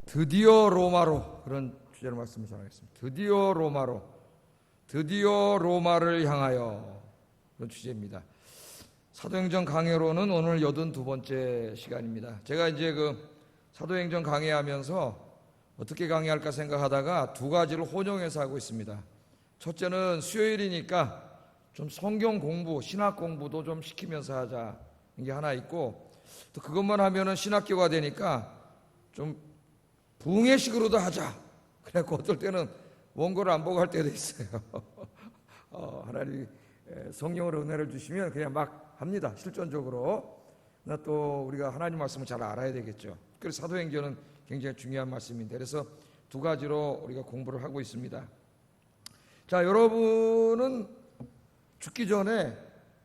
드디어 로마로, 그런 주제로 말씀을 전하겠습니다. 드디어 로마로, 드디어 로마를 향하여, 그런 주제입니다. 사도행전 강해로는 오늘 82번째 시간입니다. 제가 이제 사도행전 강해하면서 어떻게 강해할까 생각하다가 두 가지를 혼용해서 하고 있습니다. 첫째는 수요일이니까 좀 성경 공부, 신학 공부도 좀 시키면서 하자, 이게 하나 있고, 또 그것만 하면은 신학교가 되니까 좀 붕해식으로도 하자. 그래갖고 어떨 때는 원고를 안 보고 할 때도 있어요. 하나님이 성령으로 은혜를 주시면 그냥 막 합니다. 실전적으로. 나 또 우리가 하나님 말씀을 잘 알아야 되겠죠. 그래서 사도행전은 굉장히 중요한 말씀인데, 그래서 두 가지로 우리가 공부를 하고 있습니다. 자, 여러분은 죽기 전에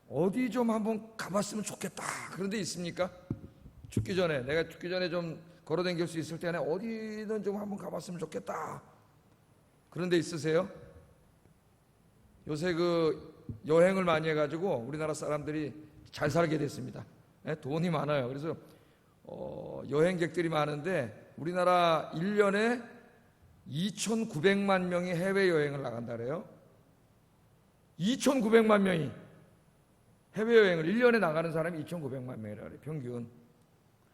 어디 좀 한번 가봤으면 좋겠다, 그런 데 있습니까? 죽기 전에, 내가 죽기 전에 좀 걸어다닐 수 있을 때는 어디든 좀 한번 가봤으면 좋겠다, 그런 데 있으세요? 요새 여행을 많이 해가지고 우리나라 사람들이 잘 살게 됐습니다. 돈이 많아요. 그래서 여행객들이 많은데 우리나라 1년에 2,900만 명이 해외여행을 나간다 그래요. 2,900만 명이 해외여행을 1년에 나가는 사람이 2,900만 명이라 그래요, 평균.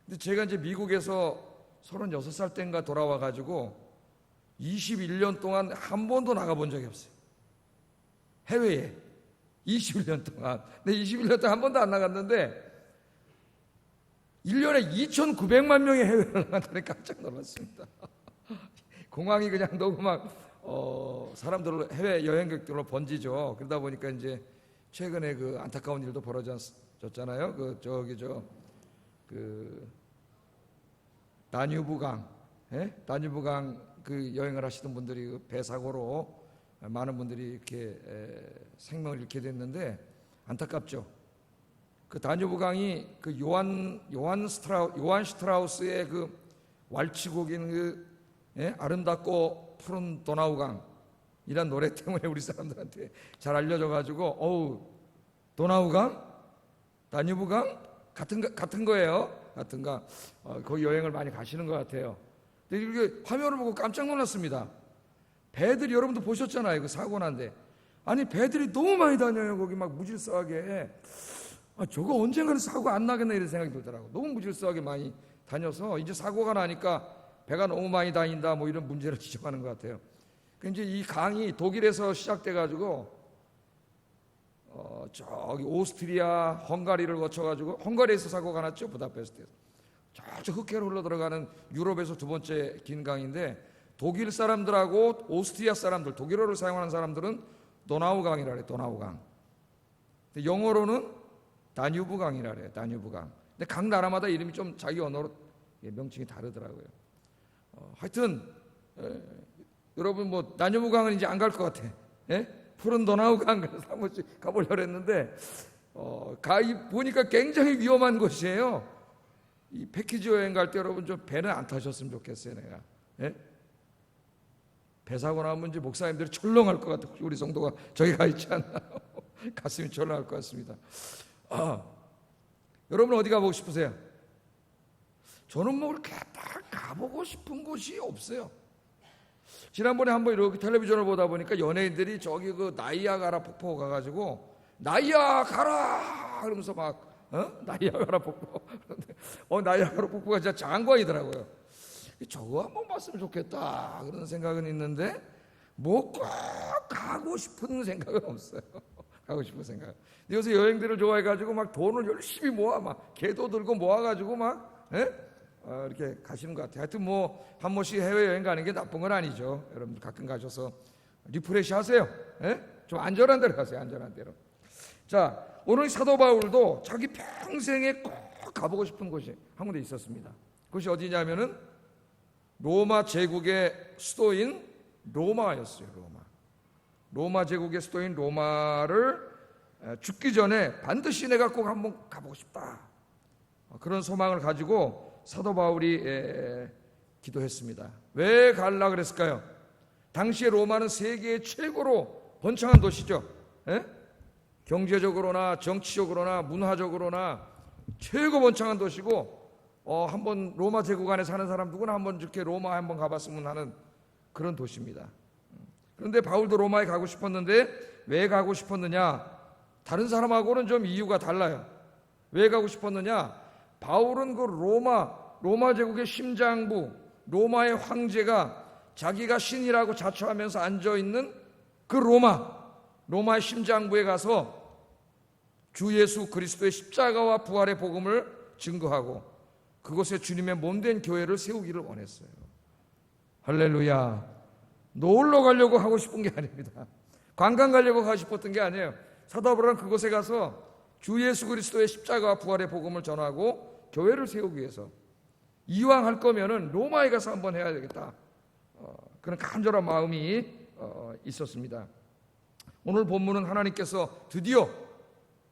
근데 제가 이제 미국에서 36살 때인가 돌아와가지고 21년 동안 한 번도 나가본 적이 없어요, 해외에. 21년 동안. 근데 21년 동안 한 번도 안 나갔는데 1년에 2,900만 명이 해외를 나간다니 깜짝 놀랐습니다. 공항이 그냥 너무 사람들로, 해외 여행객들로 번지죠. 그러다 보니까 이제 최근에 안타까운 일도 벌어졌잖아요. 다뉴브강, 다뉴브강 여행을 하시던 분들이 배 사고로 많은 분들이 이렇게 생명을 잃게 됐는데 안타깝죠. 다뉴브강이 요한 슈트라우스의 왈츠곡인 아름답고 푸른 도나우강이란 노래 때문에 우리 사람들한테 잘 알려져 가지고 도나우강, 다뉴브강 같은 거예요. 같은가. 거기 여행을 많이 가시는 것 같아요. 근데 이렇게 화면을 보고 깜짝 놀랐습니다. 배들이, 여러분도 보셨잖아요, 사고 난데. 아니, 배들이 너무 많이 다녀요. 거기 막 무질서하게. 저거 언젠가는 사고 안 나겠나, 이런 생각이 들더라고요. 너무 무질서하게 많이 다녀서 이제 사고가 나니까 배가 너무 많이 다닌다, 이런 문제를 지적하는 것 같아요. 이제 이 강이 독일에서 시작돼가지고 저기 오스트리아, 헝가리를 거쳐가지고, 헝가리에서 사고가 났죠, 부다페스트에서. 저쪽 흑해로 흘러들어가는 유럽에서 두 번째 긴 강인데, 독일 사람들하고 오스트리아 사람들, 독일어를 사용하는 사람들은 도나우강이라 그래요, 도나우강. 영어로는 다뉴브강이라 그래요, 다뉴브강. 근데 각 나라마다 이름이 좀 자기 언어로 명칭이 다르더라고요. 하여튼 여러분 다뉴브강은 이제 안 갈 것 같아. 푸른 도나우강, 그래서 한 번씩 가보려고 했는데 보니까 굉장히 위험한 곳이에요. 이 패키지 여행 갈 때 여러분 좀 배는 안 타셨으면 좋겠어요, 내가. 배 사고 나면 이제 목사님들이 철렁할 것 같아요. 우리 성도가 저기 가 있지 않나. 가슴이 철렁할 것 같습니다. 여러분 어디 가보고 싶으세요? 저는 그렇게 딱 가보고 싶은 곳이 없어요. 지난번에 한번 이렇게 텔레비전을 보다 보니까 연예인들이 저기 나이아가라 폭포 가가지고 나이아가라 그러면서 나이아가라 폭포. 나이아가라 폭포가 진짜 장관이더라고요. 저거 한번 봤으면 좋겠다, 그런 생각은 있는데 꼭 가고 싶은 생각은 없어요. 가고 싶은 생각. 요새 여행들을 좋아해가지고 막 돈을 열심히 모아, 막 개도 들고 모아가지고 이렇게 가시는 것 같아요. 하여튼 한 번씩 해외여행 가는 게 나쁜 건 아니죠. 여러분들 가끔 가셔서 리프레시 하세요. 좀 안전한 데로 가세요, 안전한 데로. 자, 오늘 사도 바울도 자기 평생에 꼭 가보고 싶은 곳이 한 군데 있었습니다. 그것이 어디냐면은 로마 제국의 수도인 로마였어요. 로마 제국의 수도인 로마를 죽기 전에 반드시 내가 꼭 한번 가보고 싶다, 그런 소망을 가지고 사도 바울이 기도했습니다. 왜 가려고 그랬을까요? 당시에 로마는 세계의 최고로 번창한 도시죠. 경제적으로나 정치적으로나 문화적으로나 최고 번창한 도시고, 한번 로마 제국 안에 사는 사람 누구나 한번 이렇게 로마에 한번 가봤으면 하는 그런 도시입니다. 그런데 바울도 로마에 가고 싶었는데 왜 가고 싶었느냐? 다른 사람하고는 좀 이유가 달라요. 왜 가고 싶었느냐? 바울은 그 로마 제국의 심장부, 로마의 황제가 자기가 신이라고 자처하면서 앉아있는 그 로마의 심장부에 가서 주 예수 그리스도의 십자가와 부활의 복음을 증거하고 그곳에 주님의 몸된 교회를 세우기를 원했어요. 할렐루야. 놀러 가려고 하고 싶은 게 아닙니다. 관광 가려고 하고 싶었던 게 아니에요. 사도 바울은 그곳에 가서 주 예수 그리스도의 십자가와 부활의 복음을 전하고 교회를 세우기 위해서 이왕 할 거면은 로마에 가서 한번 해야 되겠다. 그런 간절한 마음이 있었습니다. 오늘 본문은 하나님께서 드디어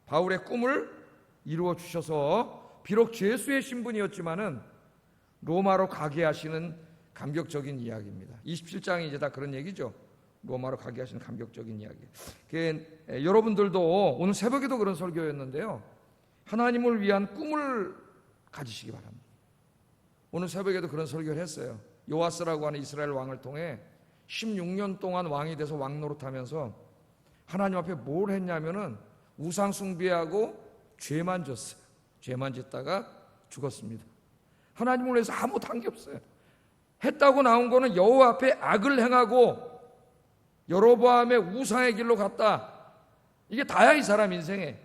바울의 꿈을 이루어 주셔서 비록 죄수의 신분이었지만은 로마로 가게 하시는 감격적인 이야기입니다. 27장이 이제 다 그런 얘기죠. 로마로 가게 하시는 감격적인 이야기. 여러분들도 오늘 새벽에도 그런 설교였는데요. 하나님을 위한 꿈을 가지시기 바랍니다. 오늘 새벽에도 그런 설교를 했어요. 요아스라고 하는 이스라엘 왕을 통해 16년 동안 왕이 돼서 왕 노릇하면서 하나님 앞에 뭘 했냐면은 우상 숭배하고 죄만 졌어요. 죄만 짓다가 죽었습니다. 하나님을 위해서 아무것도 한 게 없어요. 했다고 나온 거는 여호와 앞에 악을 행하고 여로보암의 우상의 길로 갔다. 이게 다야 이 사람 인생에.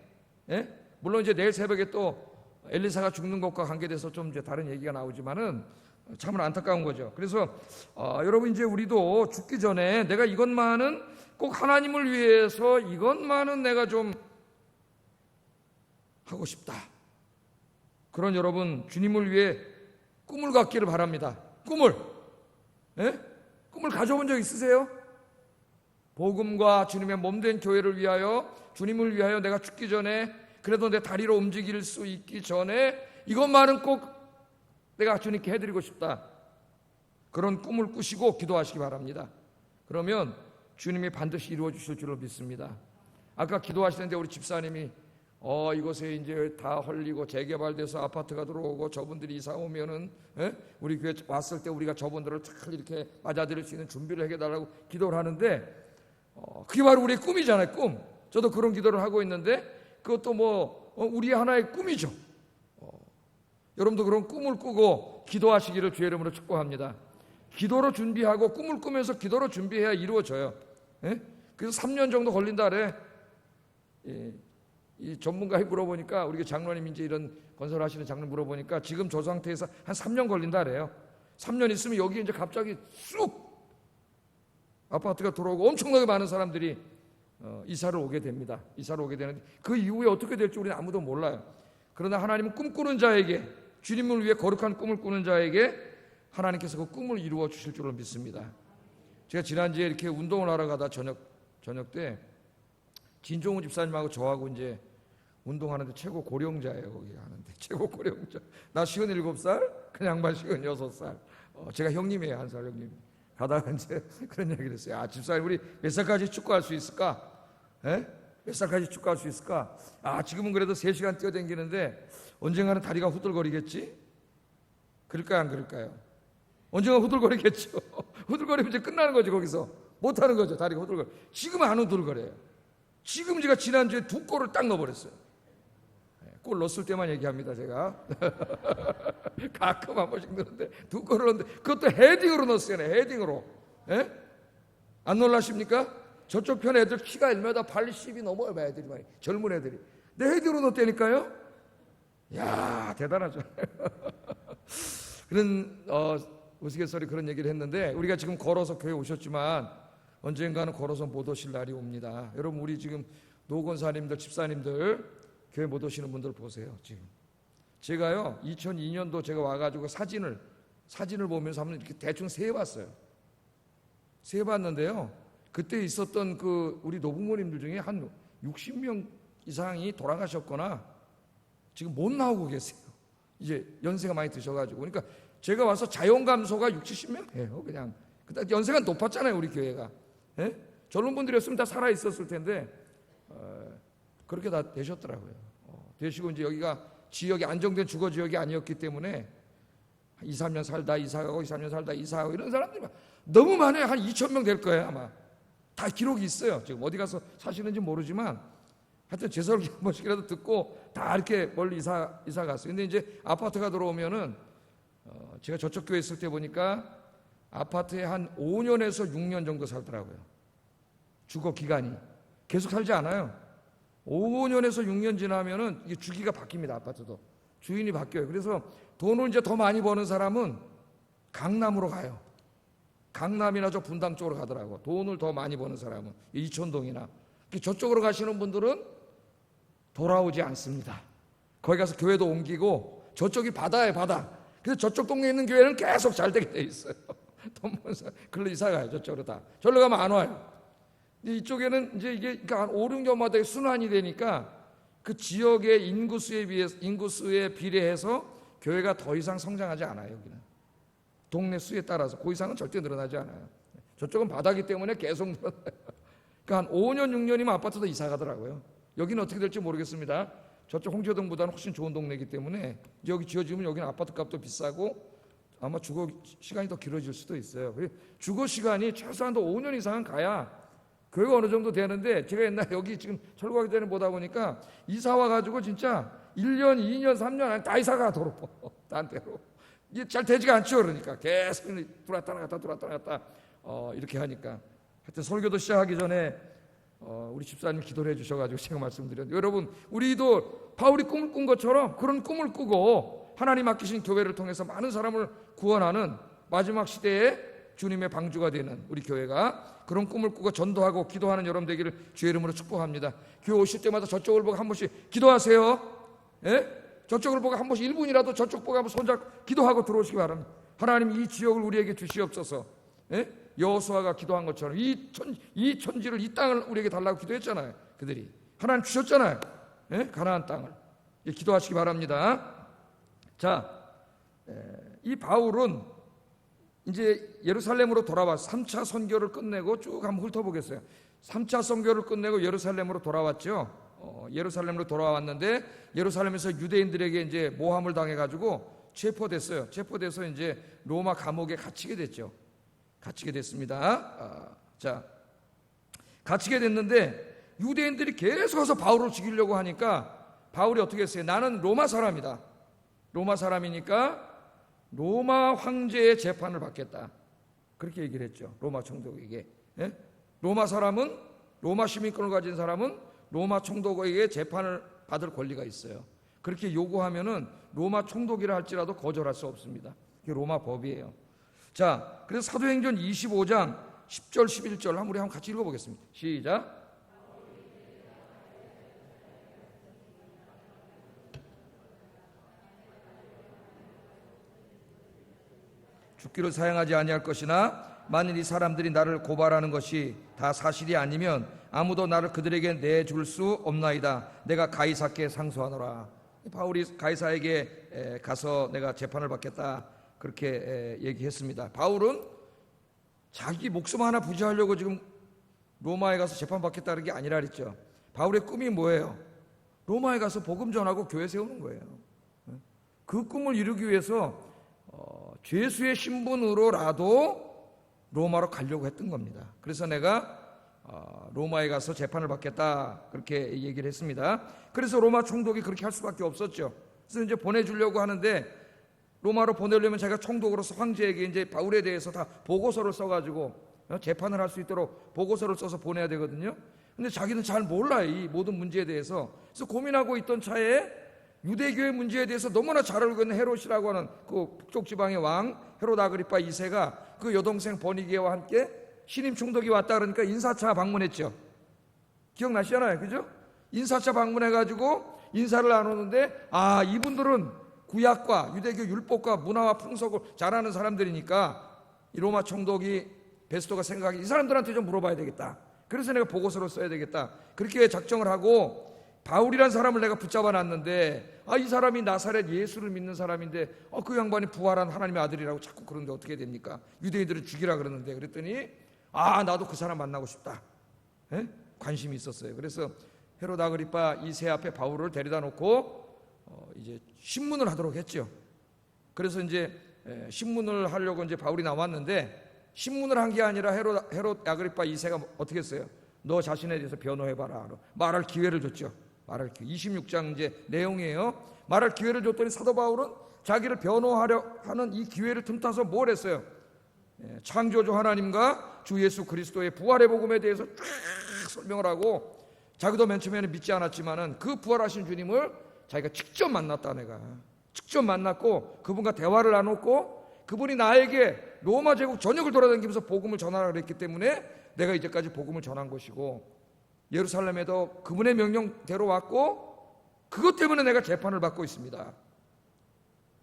예? 물론 이제 내일 새벽에 또 엘리사가 죽는 것과 관계돼서 좀 이제 다른 얘기가 나오지만은 참으로 안타까운 거죠. 그래서 여러분 이제 우리도 죽기 전에 내가 이것만은 꼭 하나님을 위해서 이것만은 내가 좀 하고 싶다. 그런 여러분 주님을 위해 꿈을 갖기를 바랍니다. 꿈을. 예? 꿈을 가져본 적 있으세요? 복음과 주님의 몸된 교회를 위하여 주님을 위하여 내가 죽기 전에 그래도 내 다리로 움직일 수 있기 전에 이것만은 꼭 내가 주님께 해드리고 싶다. 그런 꿈을 꾸시고 기도하시기 바랍니다. 그러면 주님이 반드시 이루어 주실 줄로 믿습니다. 아까 기도하시는데 우리 집사님이 이곳에 이제 다 헐리고 재개발돼서 아파트가 들어오고 저분들이 이사 오면은 우리 교회 왔을 때 우리가 저분들을 잘 이렇게 맞아들일 수 있는 준비를 해달라고 기도를 하는데 그게 바로 우리의 꿈이잖아요. 꿈. 저도 그런 기도를 하고 있는데 그것도 우리의 하나의 꿈이죠. 여러분도 그런 꿈을 꾸고 기도하시기를 주의 이름으로 축복합니다. 기도로 준비하고 꿈을 꾸면서 기도로 준비해야 이루어져요. 그래서 3년 정도 걸린다 그래. 이 전문가에 물어보니까 우리 장로님 이제 이런 건설하시는 장로 물어보니까 지금 저 상태에서 한 3년 걸린다 그래요. 3년 있으면 여기 이제 갑자기 쑥 아파트가 들어오고 엄청나게 많은 사람들이 이사를 오게 됩니다. 이사를 오게 되는데 그 이후에 어떻게 될지 우리는 아무도 몰라요. 그러나 하나님은 꿈꾸는 자에게 주님을 위해 거룩한 꿈을 꾸는 자에게 하나님께서 그 꿈을 이루어 주실 줄로 믿습니다. 제가 지난주에 이렇게 운동을 하러 가다 저녁 때 진종우 집사님하고 저하고 이제 운동하는데 최고 고령자예요. 거기 하는데 최고 고령자. 나 57살, 그 양반 56살. 제가 형님이에요. 한 살 형님. 가다가 이제 그런 얘기를 했어요. 집사님 우리 몇 살까지 축구할 수 있을까? 몇 살까지 축구할 수 있을까? 지금은 그래도 3시간 뛰어다니는데 언젠가는 다리가 후들거리겠지? 그럴까요? 안 그럴까요? 언젠가 후들거리겠죠. 후들거리면 이제 끝나는 거죠. 거기서 못하는 거죠. 다리가 후들거려. 지금은 안 후들거려요. 지금 제가 지난주에 2골을 딱 넣어버렸어요. 골 넣었을 때만 얘기합니다. 제가 가끔 한 번씩 넣는데 2골을 넣었는데 그것도 헤딩으로 넣었어요. 헤딩으로. 안 놀라십니까? 저쪽 편 애들 키가 1m 80이 넘어요. 애들이 많이. 젊은 애들이. 내 헤딩으로 넣었다니까요. 이야 대단하죠. 그런 우스갯소리 그런 얘기를 했는데 우리가 지금 걸어서 교회 오셨지만 언젠가는 걸어서 못 오실 날이 옵니다. 여러분 우리 지금 노건사님들 집사님들 교회 못 오시는 분들 보세요. 지금 제가요 2002년도 제가 와가지고 사진을 보면서 한번 이렇게 대충 세봤어요. 세봤는데요 그때 있었던 그 우리 노부모님들 중에 한 60명 이상이 돌아가셨거나 지금 못 나오고 계세요. 이제 연세가 많이 드셔가지고 그러니까 제가 와서 자연 감소가 60, 70명 해요. 그냥 연세가 높았잖아요 우리 교회가. 젊은 분들이었으면 다 살아 있었을 텐데 그렇게 다 되셨더라고요. 되시고 이제 여기가 지역이 안정된 주거 지역이 아니었기 때문에 2, 3년 살다 이사가고 2, 3년 살다 이사가고 이런 사람들이 너무 많아요. 한 2,000명 될 거예요 아마. 다 기록이 있어요. 지금 어디 가서 사시는지 모르지만 하여튼 제 설교 한 번씩이라도 듣고 다 이렇게 멀리 이사 갔어요. 근데 이제 아파트가 들어오면은 제가 저쪽 교회 있을 때 보니까 아파트에 한 5년에서 6년 정도 살더라고요. 주거 기간이 계속 살지 않아요. 5년에서 6년 지나면은 이게 주기가 바뀝니다. 아파트도 주인이 바뀌어요. 그래서 돈을 이제 더 많이 버는 사람은 강남으로 가요. 강남이나 저 분당 쪽으로 가더라고. 돈을 더 많이 버는 사람은 이촌동이나 저쪽으로 가시는 분들은 돌아오지 않습니다. 거기 가서 교회도 옮기고 저쪽이 바다예요, 바다. 그래서 저쪽 동네에 있는 교회는 계속 잘 되게 돼 있어요. 돈 버는 사람 글로 이사 가요. 저쪽으로 다. 저리로 가면 안 와요. 이쪽에는 이제 이게 그러니까 한 5, 6년마다 순환이 되니까 그 지역의 인구수에 비례해서 교회가 더 이상 성장하지 않아요. 여기는 동네 수에 따라서 그 이상은 절대 늘어나지 않아요. 저쪽은 바다기 때문에 계속 늘어나요. 그러니까 한 5년, 6년이면 아파트도 이사 가더라고요. 여기는 어떻게 될지 모르겠습니다. 저쪽 홍제동보다는 훨씬 좋은 동네이기 때문에 여기 지어지면 여기는 아파트 값도 비싸고 아마 주거 시간이 더 길어질 수도 있어요. 주거 시간이 최소한도 5년 이상은 가야 교회가 어느 정도 되는데, 제가 옛날에 여기 지금 철거하기 전에 보다 보니까 이사 와가지고 진짜 1년, 2년, 3년 다 이사 가도록 딴 데로. 이게 잘 되지가 않죠. 그러니까 계속 들어왔다 나갔다 이렇게 하니까. 하여튼 설교도 시작하기 전에 우리 집사님 기도를 해주셔가지고 제가 말씀드렸는데, 여러분 우리도 바울이 꿈을 꾼 것처럼 그런 꿈을 꾸고 하나님 맡기신 교회를 통해서 많은 사람을 구원하는 마지막 시대에 주님의 방주가 되는 우리 교회가 그런 꿈을 꾸고 전도하고 기도하는 여러분 되기를 주의 이름으로 축복합니다. 교회 오실 때마다 저쪽을 보고 한 번씩 기도하세요. 예? 저쪽을 보고 한 번씩 1분이라도 저쪽 보고 한번 손잡고 기도하고 들어오시기 바랍니다. 하나님 이 지역을 우리에게 주시옵소서. 예? 여호수아가 기도한 것처럼 이 천지를, 이 땅을 우리에게 달라고 기도했잖아요. 그들이 하나님 주셨잖아요. 예? 가나안 땅을. 예, 기도하시기 바랍니다. 자, 이 바울은 이제 예루살렘으로 돌아와서 3차 선교를 끝내고 쭉 한번 훑어보겠어요. 3차 선교를 끝내고 예루살렘으로 돌아왔죠. 예루살렘으로 돌아왔는데 예루살렘에서 유대인들에게 이제 모함을 당해가지고 체포됐어요. 체포돼서 이제 로마 감옥에 갇히게 됐죠. 갇히게 됐습니다. 자, 갇히게 됐는데 유대인들이 계속해서 바울을 죽이려고 하니까 바울이 어떻게 했어요? 나는 로마 사람이다. 로마 사람이니까 로마 황제의 재판을 받겠다. 그렇게 얘기를 했죠. 로마 총독에게. 예? 로마 사람은, 로마 시민권을 가진 사람은 로마 총독에게 재판을 받을 권리가 있어요. 그렇게 요구하면은 로마 총독이라 할지라도 거절할 수 없습니다. 그게 로마 법이에요. 자, 그래서 사도행전 25장 10절 11절 우리 한번 같이 읽어보겠습니다. 시작. 죽기를 사양하지 아니할 것이나 만일 이 사람들이 나를 고발하는 것이 다 사실이 아니면 아무도 나를 그들에게 내줄 수 없나이다. 내가 가이사께 상소하노라. 바울이 가이사에게 가서 내가 재판을 받겠다 그렇게 얘기했습니다. 바울은 자기 목숨 하나 부지하려고 지금 로마에 가서 재판받겠다 그런 게 아니라 그랬죠. 바울의 꿈이 뭐예요? 로마에 가서 복음 전하고 교회 세우는 거예요. 그 꿈을 이루기 위해서 죄수의 신분으로라도 로마로 가려고 했던 겁니다. 그래서 내가 로마에 가서 재판을 받겠다 그렇게 얘기를 했습니다. 그래서 로마 총독이 그렇게 할 수밖에 없었죠. 그래서 이제 보내주려고 하는데 로마로 보내려면 자기가 총독으로서 황제에게 이제 바울에 대해서 다 보고서를 써가지고 재판을 할 수 있도록 보고서를 써서 보내야 되거든요. 근데 자기는 잘 몰라요, 이 모든 문제에 대해서. 그래서 고민하고 있던 차에 유대교의 문제에 대해서 너무나 잘 알고 있는 헤롯이라고 하는 그 북쪽 지방의 왕 헤롯 아그리파 2세가 그 여동생 버니게와 함께 신임 총독이 왔다 그러니까 인사차 방문했죠. 기억나시잖아요, 그죠? 인사차 방문해가지고 인사를 나누는데 이분들은 구약과 유대교 율법과 문화와 풍속을 잘 아는 사람들이니까 이 로마 총독이 베스토가 생각하기 이 사람들한테 좀 물어봐야 되겠다. 그래서 내가 보고서를 써야 되겠다. 그렇게 작정을 하고 바울이란 사람을 내가 붙잡아 놨는데 이 사람이 나사렛 예수를 믿는 사람인데 그 양반이 부활한 하나님의 아들이라고 자꾸 그러는데 어떻게 됩니까? 유대인들을 죽이라 그러는데 그랬더니 나도 그 사람 만나고 싶다. 에? 관심이 있었어요. 그래서 헤롯 아그리파 2세 앞에 바울을 데려다 놓고 이제 신문을 하도록 했죠. 그래서 이제 신문을 하려고 이제 바울이 나왔는데, 신문을 한 게 아니라 헤롯 아그리파 2세가 어떻게 했어요? 너 자신에 대해서 변호해봐라. 말할 기회를 줬죠. 말할 기회. 26장 이제 내용이에요. 말할 기회를 줬더니 사도 바울은 자기를 변호하려 하는 이 기회를 틈타서 뭘 했어요? 창조주 하나님과 주 예수 그리스도의 부활의 복음에 대해서 쫙 설명을 하고, 자기도 맨 처음에는 믿지 않았지만은 그 부활하신 주님을 자기가 직접 만났다. 내가 직접 만났고 그분과 대화를 나눴고, 그분이 나에게 로마 제국 전역을 돌아다니면서 복음을 전하라 그랬기 때문에 내가 이제까지 복음을 전한 것이고, 예루살렘에도 그분의 명령대로 왔고, 그것 때문에 내가 재판을 받고 있습니다.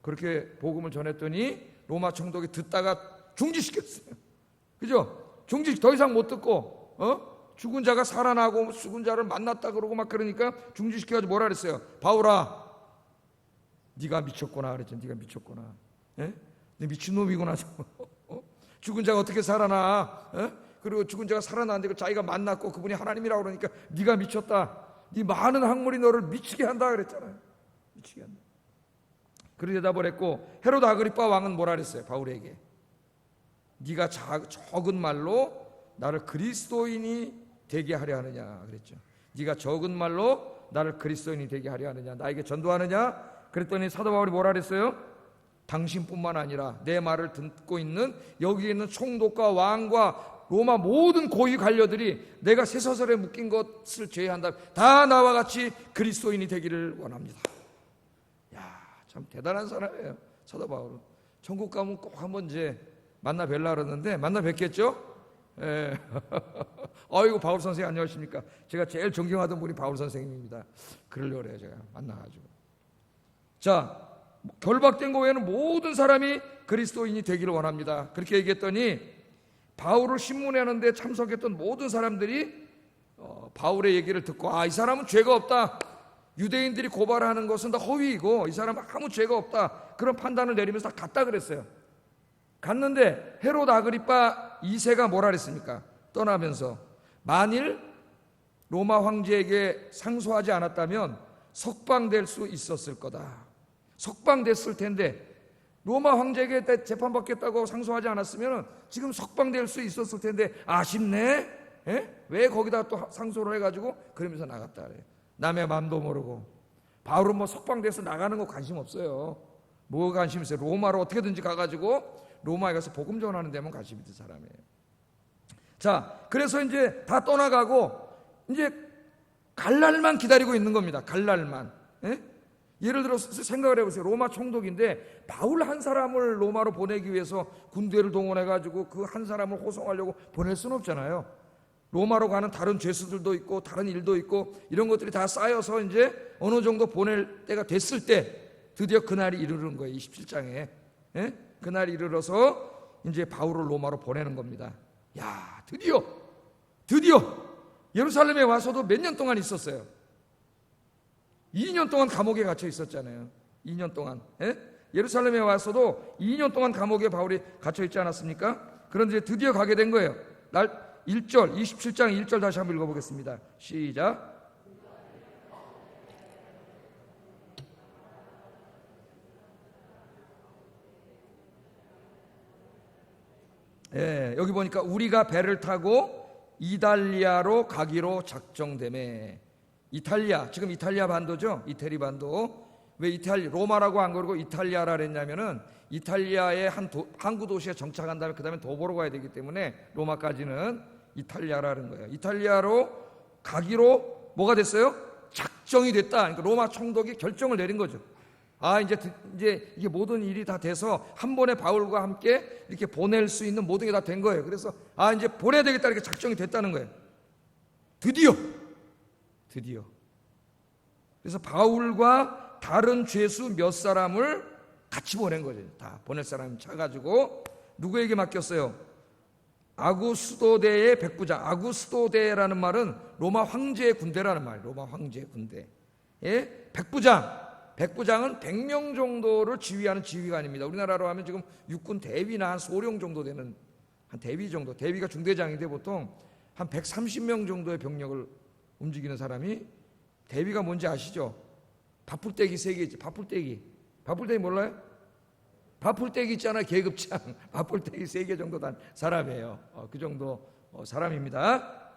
그렇게 복음을 전했더니 로마 총독이 듣다가 중지시켰어요. 그죠? 중지 더 이상 못 듣고, 죽은 자가 살아나고 죽은 자를 만났다 그러고 막 그러니까 중지시켜가지고 뭐라 그랬어요? 바울아, 네가 미쳤구나 그랬죠. 네가 미쳤구나. 네 미친놈이구나. 죽은 자가 어떻게 살아나? 그리고 죽은 자가 살아나는데 자기가 만났고 그분이 하나님이라고 그러니까 네가 미쳤다. 네 많은 학문이 너를 미치게 한다 그랬잖아요. 미치게 한다. 그렇게 대답을 했고, 헤롯 아그리파 왕은 뭐라 그랬어요? 바울에게 네가 적은 말로 나를 그리스도인이 되게 하려 하느냐 그랬죠. 네가 적은 말로 나를 그리스도인이 되게 하려 하느냐, 나에게 전도하느냐. 그랬더니 사도 바울이 뭐라 그랬어요? 당신뿐만 아니라 내 말을 듣고 있는 여기 있는 총독과 왕과 로마 모든 고위 관료들이 내가 쇠사슬에 묶인 것을 제외한다면 다 나와 같이 그리스도인이 되기를 원합니다. 야, 참 대단한 사람이에요, 사도 바울은. 천국 가면 꼭 한번 이제 만나 뵐라 그러는데 만나 뵙겠죠? 예. 아이고, 바울 선생님 안녕하십니까? 제가 제일 존경하던 분이 바울 선생님입니다. 그러려고 그래요, 제가 만나가지고. 자, 결박된 거 외에는 모든 사람이 그리스도인이 되기를 원합니다. 그렇게 얘기했더니 바울을 신문하는데 참석했던 모든 사람들이 바울의 얘기를 듣고, 이 사람은 죄가 없다, 유대인들이 고발하는 것은 다 허위이고 이 사람은 아무 죄가 없다, 그런 판단을 내리면서 다 갔다 그랬어요. 갔는데 헤롯 아그리파 2세가 뭐라 그랬습니까? 떠나면서 만일 로마 황제에게 상소하지 않았다면 석방될 수 있었을 거다. 석방됐을 텐데, 로마 황제에게 재판받겠다고 상소하지 않았으면 지금 석방될 수 있었을 텐데 아쉽네. 왜 거기다 또 상소를 해가지고 그러면서 나갔다 그래요. 남의 맘도 모르고. 바울은 뭐 석방돼서 나가는 거 관심 없어요. 뭐 관심 있어요? 로마로 어떻게든지 가가지고 로마에 가서 복음 전하는 데만 관심이 있는 사람이에요. 자, 그래서 이제 다 떠나가고 이제 갈 날만 기다리고 있는 겁니다. 갈 날만. 예를 들어서 생각을 해보세요. 로마 총독인데 바울 한 사람을 로마로 보내기 위해서 군대를 동원해가지고 그 한 사람을 호송하려고 보낼 수는 없잖아요. 로마로 가는 다른 죄수들도 있고 다른 일도 있고 이런 것들이 다 쌓여서 이제 어느 정도 보낼 때가 됐을 때 드디어 그날이 이르는 거예요. 27장에. 그날이 이르러서 이제 바울을 로마로 보내는 겁니다. 야, 드디어 예루살렘에 와서도 몇 년 동안 있었어요. 2년 동안 감옥에 갇혀 있었잖아요. 2년 동안. 예루살렘에 와서도 2년 동안 감옥에 바울이 갇혀 있지 않았습니까? 그런데 드디어 가게 된 거예요. 날 1절, 27장 1절 다시 한번 읽어보겠습니다. 시작. 여기 보니까 우리가 배를 타고 이달리아로 가기로 작정되매. 이탈리아, 지금 이탈리아 반도죠. 이태리 반도. 왜 로마라고 안 그러고 이탈리아라 그랬냐면은 이탈리아의 한 항구 도시에 정착한 다음에 그 다음에 도보로 가야 되기 때문에 로마까지는 이탈리아라는 거예요. 이탈리아로 가기로 뭐가 됐어요? 작정이 됐다. 그러니까 로마 총독이 결정을 내린 거죠. 이제 이게 모든 일이 다 돼서 한 번에 바울과 함께 이렇게 보낼 수 있는 모든 게 다 된 거예요. 그래서 이제 보내야 되겠다 이렇게 작정이 됐다는 거예요. 드디어. 그래서 바울과 다른 죄수 몇 사람을 같이 보낸 거죠. 다 보낼 사람 찾아가지고 누구에게 맡겼어요? 아구스도대의 백부장. 아구스도대라는 말은 로마 황제의 군대라는 말이에요. 로마 황제의 군대. 백부장은 100명 정도를 지휘하는 지휘관입니다. 우리나라로 하면 지금 육군 대위나 한 소령 정도 되는, 한 대위 정도, 대위가 중대장인데 보통 한 130명 정도의 병력을 움직이는 사람이, 대위가 뭔지 아시죠? 바풀떼기 세 개 있지. 바풀떼기 몰라요? 밥풀떼기 있잖아요. 계급장 밥풀떼기 3개 정도 단 사람이에요. 그 정도 사람입니다.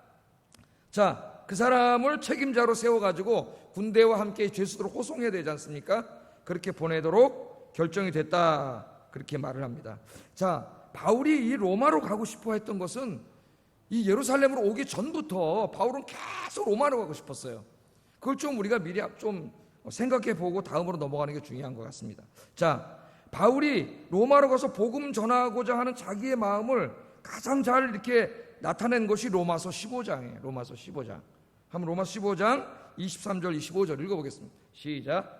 자, 그 사람을 책임자로 세워가지고 군대와 함께 죄수들을 호송해야 되지 않습니까? 그렇게 보내도록 결정이 됐다, 그렇게 말을 합니다. 자, 바울이 이 로마로 가고 싶어 했던 것은 이 예루살렘으로 오기 전부터 바울은 계속 로마로 가고 싶었어요. 그걸 좀 우리가 미리 좀 생각해 보고 다음으로 넘어가는 게 중요한 것 같습니다. 자, 바울이 로마로 가서 복음 전하고자 하는 자기의 마음을 가장 잘 이렇게 나타낸 것이 로마서 15장이에요. 로마서 15장. 한번 로마서 15장 23절 25절 읽어보겠습니다. 시작.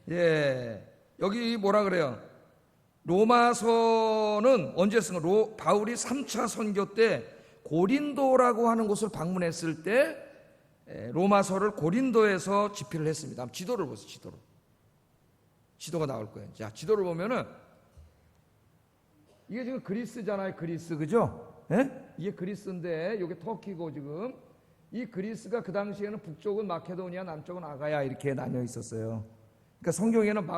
예, 여기 뭐라 그래요? 로마서는 언제 쓴 거? 바울이 3차 선교 때 고린도라고 하는 곳을 방문했을 때 로마서를 고린도에서 집필을 했습니다. 지도를 보세요. 지도가 나올 거예요. 자, 지도를 보면은 이게 지금 그리스잖아요. 그리스, 그죠? 예? 이게 그리스인데 이게 터키고, 지금 이 그리스가 그 당시에는 북쪽은 마케도니아, 남쪽은 아가야 이렇게 나뉘어 있었어요. 그러니까 성경에는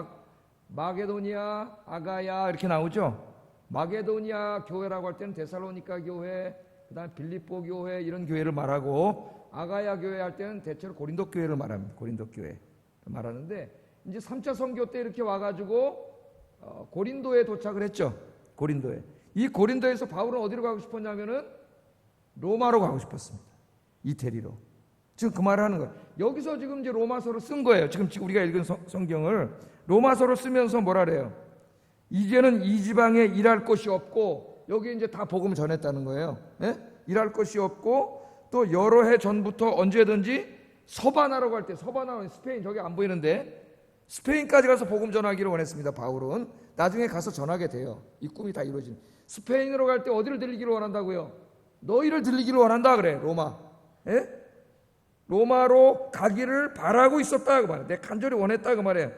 마게도니아, 아가야 이렇게 나오죠. 마게도니아 교회라고 할 때는 데살로니가 교회, 그다음 빌립보 교회 이런 교회를 말하고, 아가야 교회 할 때는 대체로 고린도 교회를 말합니다. 고린도 교회 말하는데, 이제 3차 선교 때 이렇게 와가지고 고린도에 도착을 했죠. 고린도에. 이 고린도에서 바울은 어디로 가고 싶었냐면은 로마로 가고 싶었습니다. 이태리로. 지금 그 말을 하는 거예요. 여기서 지금 이제 로마서를 쓴 거예요. 지금 우리가 읽은 성경을 로마서를 쓰면서 뭐라 그래요? 이제는 이 지방에 일할 곳이 없고, 여기 이제 다 복음을 전했다는 거예요. 예? 일할 곳이 없고, 또 여러 해 전부터 언제든지 서바나라고 할 때, 서바나 스페인 저기 안 보이는데 스페인까지 가서 복음 전하기를 원했습니다. 바울은 나중에 가서 전하게 돼요. 이 꿈이 다 이루어진. 스페인으로 갈 때 어디를 들리기를 원한다고요? 너희를 들리기를 원한다 그래. 로마. 예? 로마로 가기를 바라고 있었다 그 말이에요. 내 간절히 원했다 그 말이에요.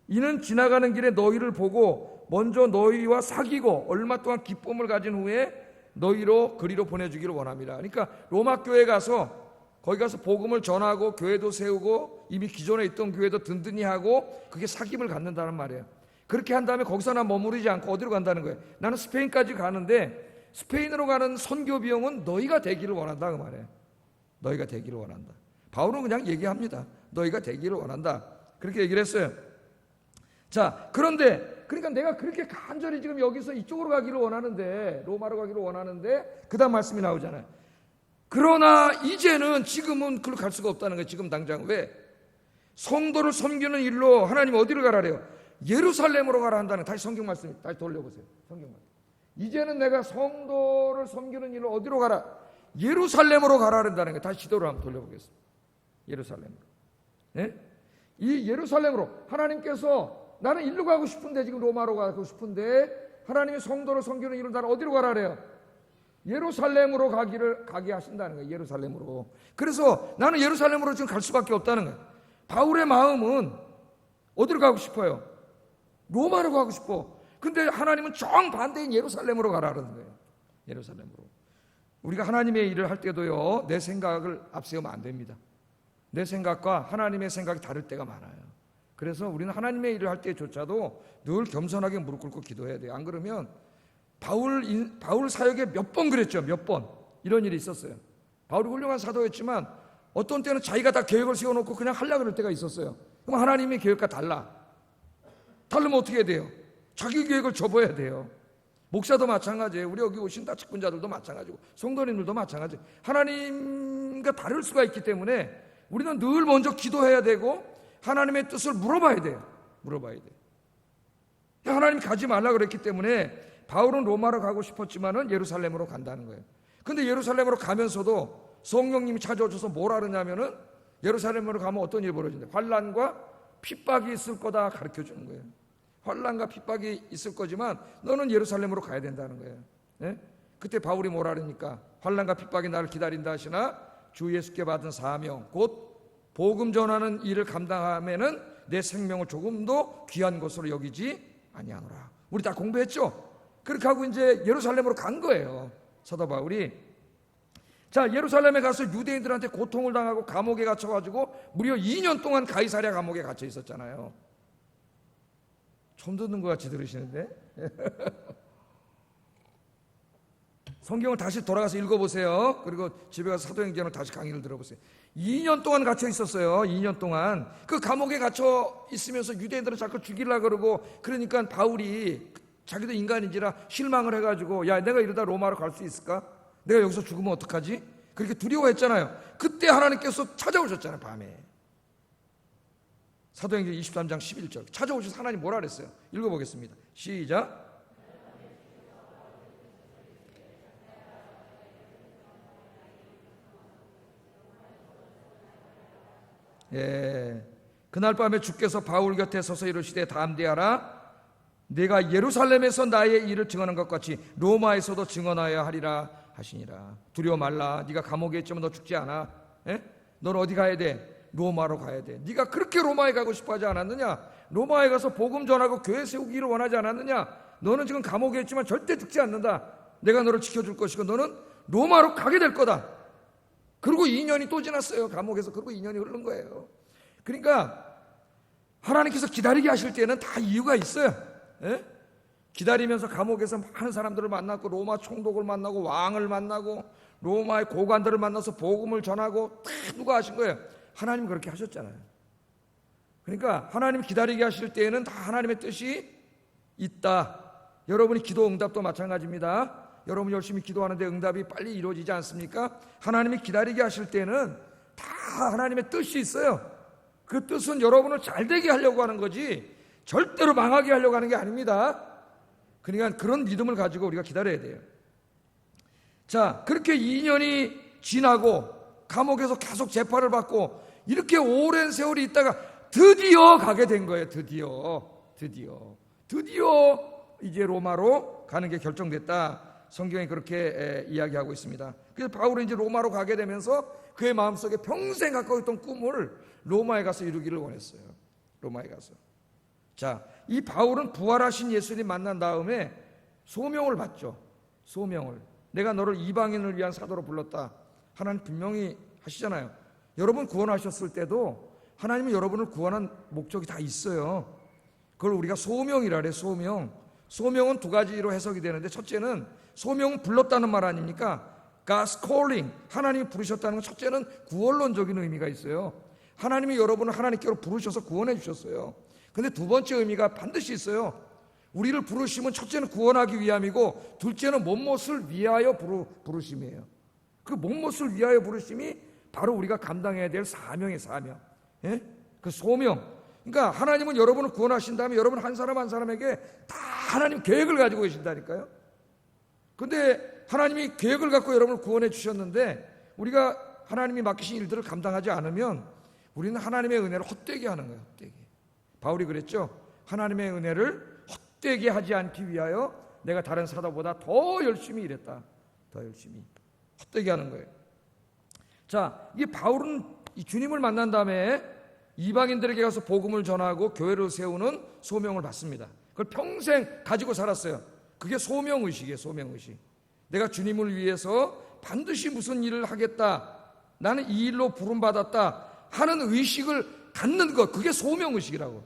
이는 지나가는 길에 너희를 보고 먼저 너희와 사귀고 얼마 동안 기쁨을 가진 후에 너희로 그리로 보내주기를 원합니다. 그러니까 로마 교회 가서 거기 가서 복음을 전하고 교회도 세우고 이미 기존에 있던 교회도 든든히 하고, 그게 사귐을 갖는다는 말이에요. 그렇게 한 다음에 거기서나 머무르지 않고 어디로 간다는 거예요? 나는 스페인까지 가는데 스페인으로 가는 선교 비용은 너희가 되기를 원한다 그 말이에요. 너희가 되기를 원한다. 바울은 그냥 얘기합니다. 너희가 되기를 원한다. 그렇게 얘기를 했어요. 자, 그런데 그러니까 내가 그렇게 간절히 지금 여기서 이쪽으로 가기를 원하는데, 로마로 가기를 원하는데, 그 다음 말씀이 나오잖아요. 그러나 이제는, 지금은 그걸 갈 수가 없다는 거예요. 지금 당장. 왜? 성도를 섬기는 일로 하나님이 어디를 가라래요? 예루살렘으로 가라 한다는 거예요. 다시 성경 말씀 다시 돌려보세요. 성경 말씀. 이제는 내가 성도를 섬기는 일로 어디로 가라? 예루살렘으로 가라 한다는 거예요. 다시 지도를 한번 돌려보겠습니다. 예루살렘으로. 네? 이 예루살렘으로 하나님께서, 나는 일로 가고 싶은데, 지금 로마로 가고 싶은데 하나님이 성도를 섬기는 일로 나는 어디로 가라 그래요? 예루살렘으로 가게 하신다는 거예요. 예루살렘으로. 그래서 나는 예루살렘으로 지금 갈 수밖에 없다는 거예요. 바울의 마음은 어디로 가고 싶어요? 로마로 가고 싶어. 근데 하나님은 정반대인 예루살렘으로 가라는 거예요. 예루살렘으로. 우리가 하나님의 일을 할 때도요, 내 생각을 앞세우면 안 됩니다. 내 생각과 하나님의 생각이 다를 때가 많아요. 그래서 우리는 하나님의 일을 할 때조차도 늘 겸손하게 무릎 꿇고 기도해야 돼요. 안 그러면 바울 사역에 몇 번 그랬죠. 몇 번 이런 일이 있었어요. 바울이 훌륭한 사도였지만 어떤 때는 자기가 다 계획을 세워놓고 그냥 하려고 그럴 때가 있었어요. 그럼 하나님의 계획과 다르면 어떻게 해야 돼요? 자기 계획을 접어야 돼요. 목사도 마찬가지예요. 우리 여기 오신 다 직분자들도 마찬가지고 성도님들도 마찬가지예요. 하나님과 다를 수가 있기 때문에 우리는 늘 먼저 기도해야 되고 하나님의 뜻을 물어봐야 돼요. 하나님이 가지 말라 그랬기 때문에 바울은 로마로 가고 싶었지만은 예루살렘으로 간다는 거예요. 근데 예루살렘으로 가면서도 성령님이 찾아오셔서 뭐라 그러냐면은 예루살렘으로 가면 어떤 일이 벌어진다. 환난과 핍박이 있을 거다 가르쳐 주는 거예요. 환난과 핍박이 있을 거지만 너는 예루살렘으로 가야 된다는 거예요. 네? 그때 바울이 뭐라 그러니까 환난과 핍박이 나를 기다린다 하시나 주 예수께 받은 사명 곧 복음 전하는 일을 감당하면은 내 생명을 조금도 귀한 것으로 여기지 아니하노라. 우리 다 공부했죠? 그렇게 하고 이제 예루살렘으로 간 거예요, 사도 바울이. 자, 예루살렘에 가서 유대인들한테 고통을 당하고 감옥에 갇혀가지고 무려 2년 동안 가이사랴 감옥에 갇혀 있었잖아요. 처음 듣는 것 같이 들으시는데 성경을 다시 돌아가서 읽어보세요. 그리고 집에 가서 사도행전을 다시 강의를 들어보세요. 2년 동안 갇혀 있었어요. 2년 동안 그 감옥에 갇혀 있으면서 유대인들은 자꾸 죽이려고 그러고, 그러니까 바울이 자기도 인간인지라 실망을 해가지고, 야, 내가 이러다 로마로 갈 수 있을까? 내가 여기서 죽으면 어떡하지? 그렇게 두려워했잖아요. 그때 하나님께서 찾아오셨잖아요, 밤에. 사도행전 23장 11절 찾아오셔서 하나님 뭐라 그랬어요? 읽어보겠습니다. 시작. 그날 밤에 주께서 바울 곁에 서서 이르시되 담대하라, 내가 예루살렘에서 나의 일을 증언한 것 같이 로마에서도 증언하여 하리라 하시니라. 두려워 말라. 네가 감옥에 있지만 너 죽지 않아. 넌 어디 가야 돼? 로마로 가야 돼. 네가 그렇게 로마에 가고 싶어 하지 않았느냐? 로마에 가서 복음 전하고 교회 세우기를 원하지 않았느냐? 너는 지금 감옥에 있지만 절대 죽지 않는다. 내가 너를 지켜줄 것이고 너는 로마로 가게 될 거다. 그리고 2년이 또 지났어요. 감옥에서. 그리고 2년이 흐른 거예요. 그러니까 하나님께서 기다리게 하실 때는 다 이유가 있어요. 기다리면서 감옥에서 많은 사람들을 만났고, 로마 총독을 만나고, 왕을 만나고, 로마의 고관들을 만나서 복음을 전하고, 다 누가 하신 거예요? 하나님이 그렇게 하셨잖아요. 그러니까 하나님 기다리게 하실 때에는 다 하나님의 뜻이 있다. 여러분이 기도 응답도 마찬가지입니다. 여러분 열심히 기도하는데 응답이 빨리 이루어지지 않습니까? 하나님이 기다리게 하실 때는 다 하나님의 뜻이 있어요. 그 뜻은 여러분을 잘되게 하려고 하는 거지 절대로 망하게 하려고 하는 게 아닙니다. 그러니까 그런 믿음을 가지고 우리가 기다려야 돼요. 자, 그렇게 2년이 지나고 감옥에서 계속 재판을 받고 이렇게 오랜 세월이 있다가 드디어 가게 된 거예요. 드디어 이제 로마로 가는 게 결정됐다. 성경이 그렇게 이야기하고 있습니다. 그래서 바울은 이제 로마로 가게 되면서 그의 마음속에 평생 갖고 있던 꿈을 로마에 가서 이루기를 원했어요. 로마에 가서. 자, 이 바울은 부활하신 예수님 만난 다음에 소명을 받죠. 소명을. 내가 너를 이방인을 위한 사도로 불렀다. 하나님 분명히 하시잖아요. 여러분 구원하셨을 때도 하나님은 여러분을 구원한 목적이 다 있어요. 그걸 우리가 소명이라 그래. 소명은 두 가지로 해석이 되는데, 첫째는 소명은 불렀다는 말 아닙니까? God's calling, 하나님이 부르셨다는 건 첫째는 구원론적인 의미가 있어요. 하나님이 여러분을 하나님께로 부르셔서 구원해 주셨어요. 근데 두 번째 의미가 반드시 있어요. 우리를 부르시면 첫째는 구원하기 위함이고, 둘째는 못못을 위하여 부르심이에요. 그 못못을 위하여 부르심이 바로 우리가 감당해야 될 사명의 사명, 그 소명. 그러니까 하나님은 여러분을 구원하신 다음에 여러분 한 사람 한 사람에게 다 하나님 계획을 가지고 계신다니까요. 근데 하나님이 계획을 갖고 여러분을 구원해 주셨는데 우리가 하나님이 맡기신 일들을 감당하지 않으면 우리는 하나님의 은혜를 헛되게 하는 거예요. 헛되게. 바울이 그랬죠. 하나님의 은혜를 헛되게 하지 않기 위하여 내가 다른 사도보다 더 열심히 일했다. 더 열심히. 헛되게 하는 거예요. 자, 이 바울은 이 주님을 만난 다음에 이방인들에게 가서 복음을 전하고 교회를 세우는 소명을 받습니다. 그걸 평생 가지고 살았어요. 그게 소명의식이에요. 소명의식. 내가 주님을 위해서 반드시 무슨 일을 하겠다, 나는 이 일로 부름받았다 하는 의식을 갖는 것, 그게 소명의식이라고.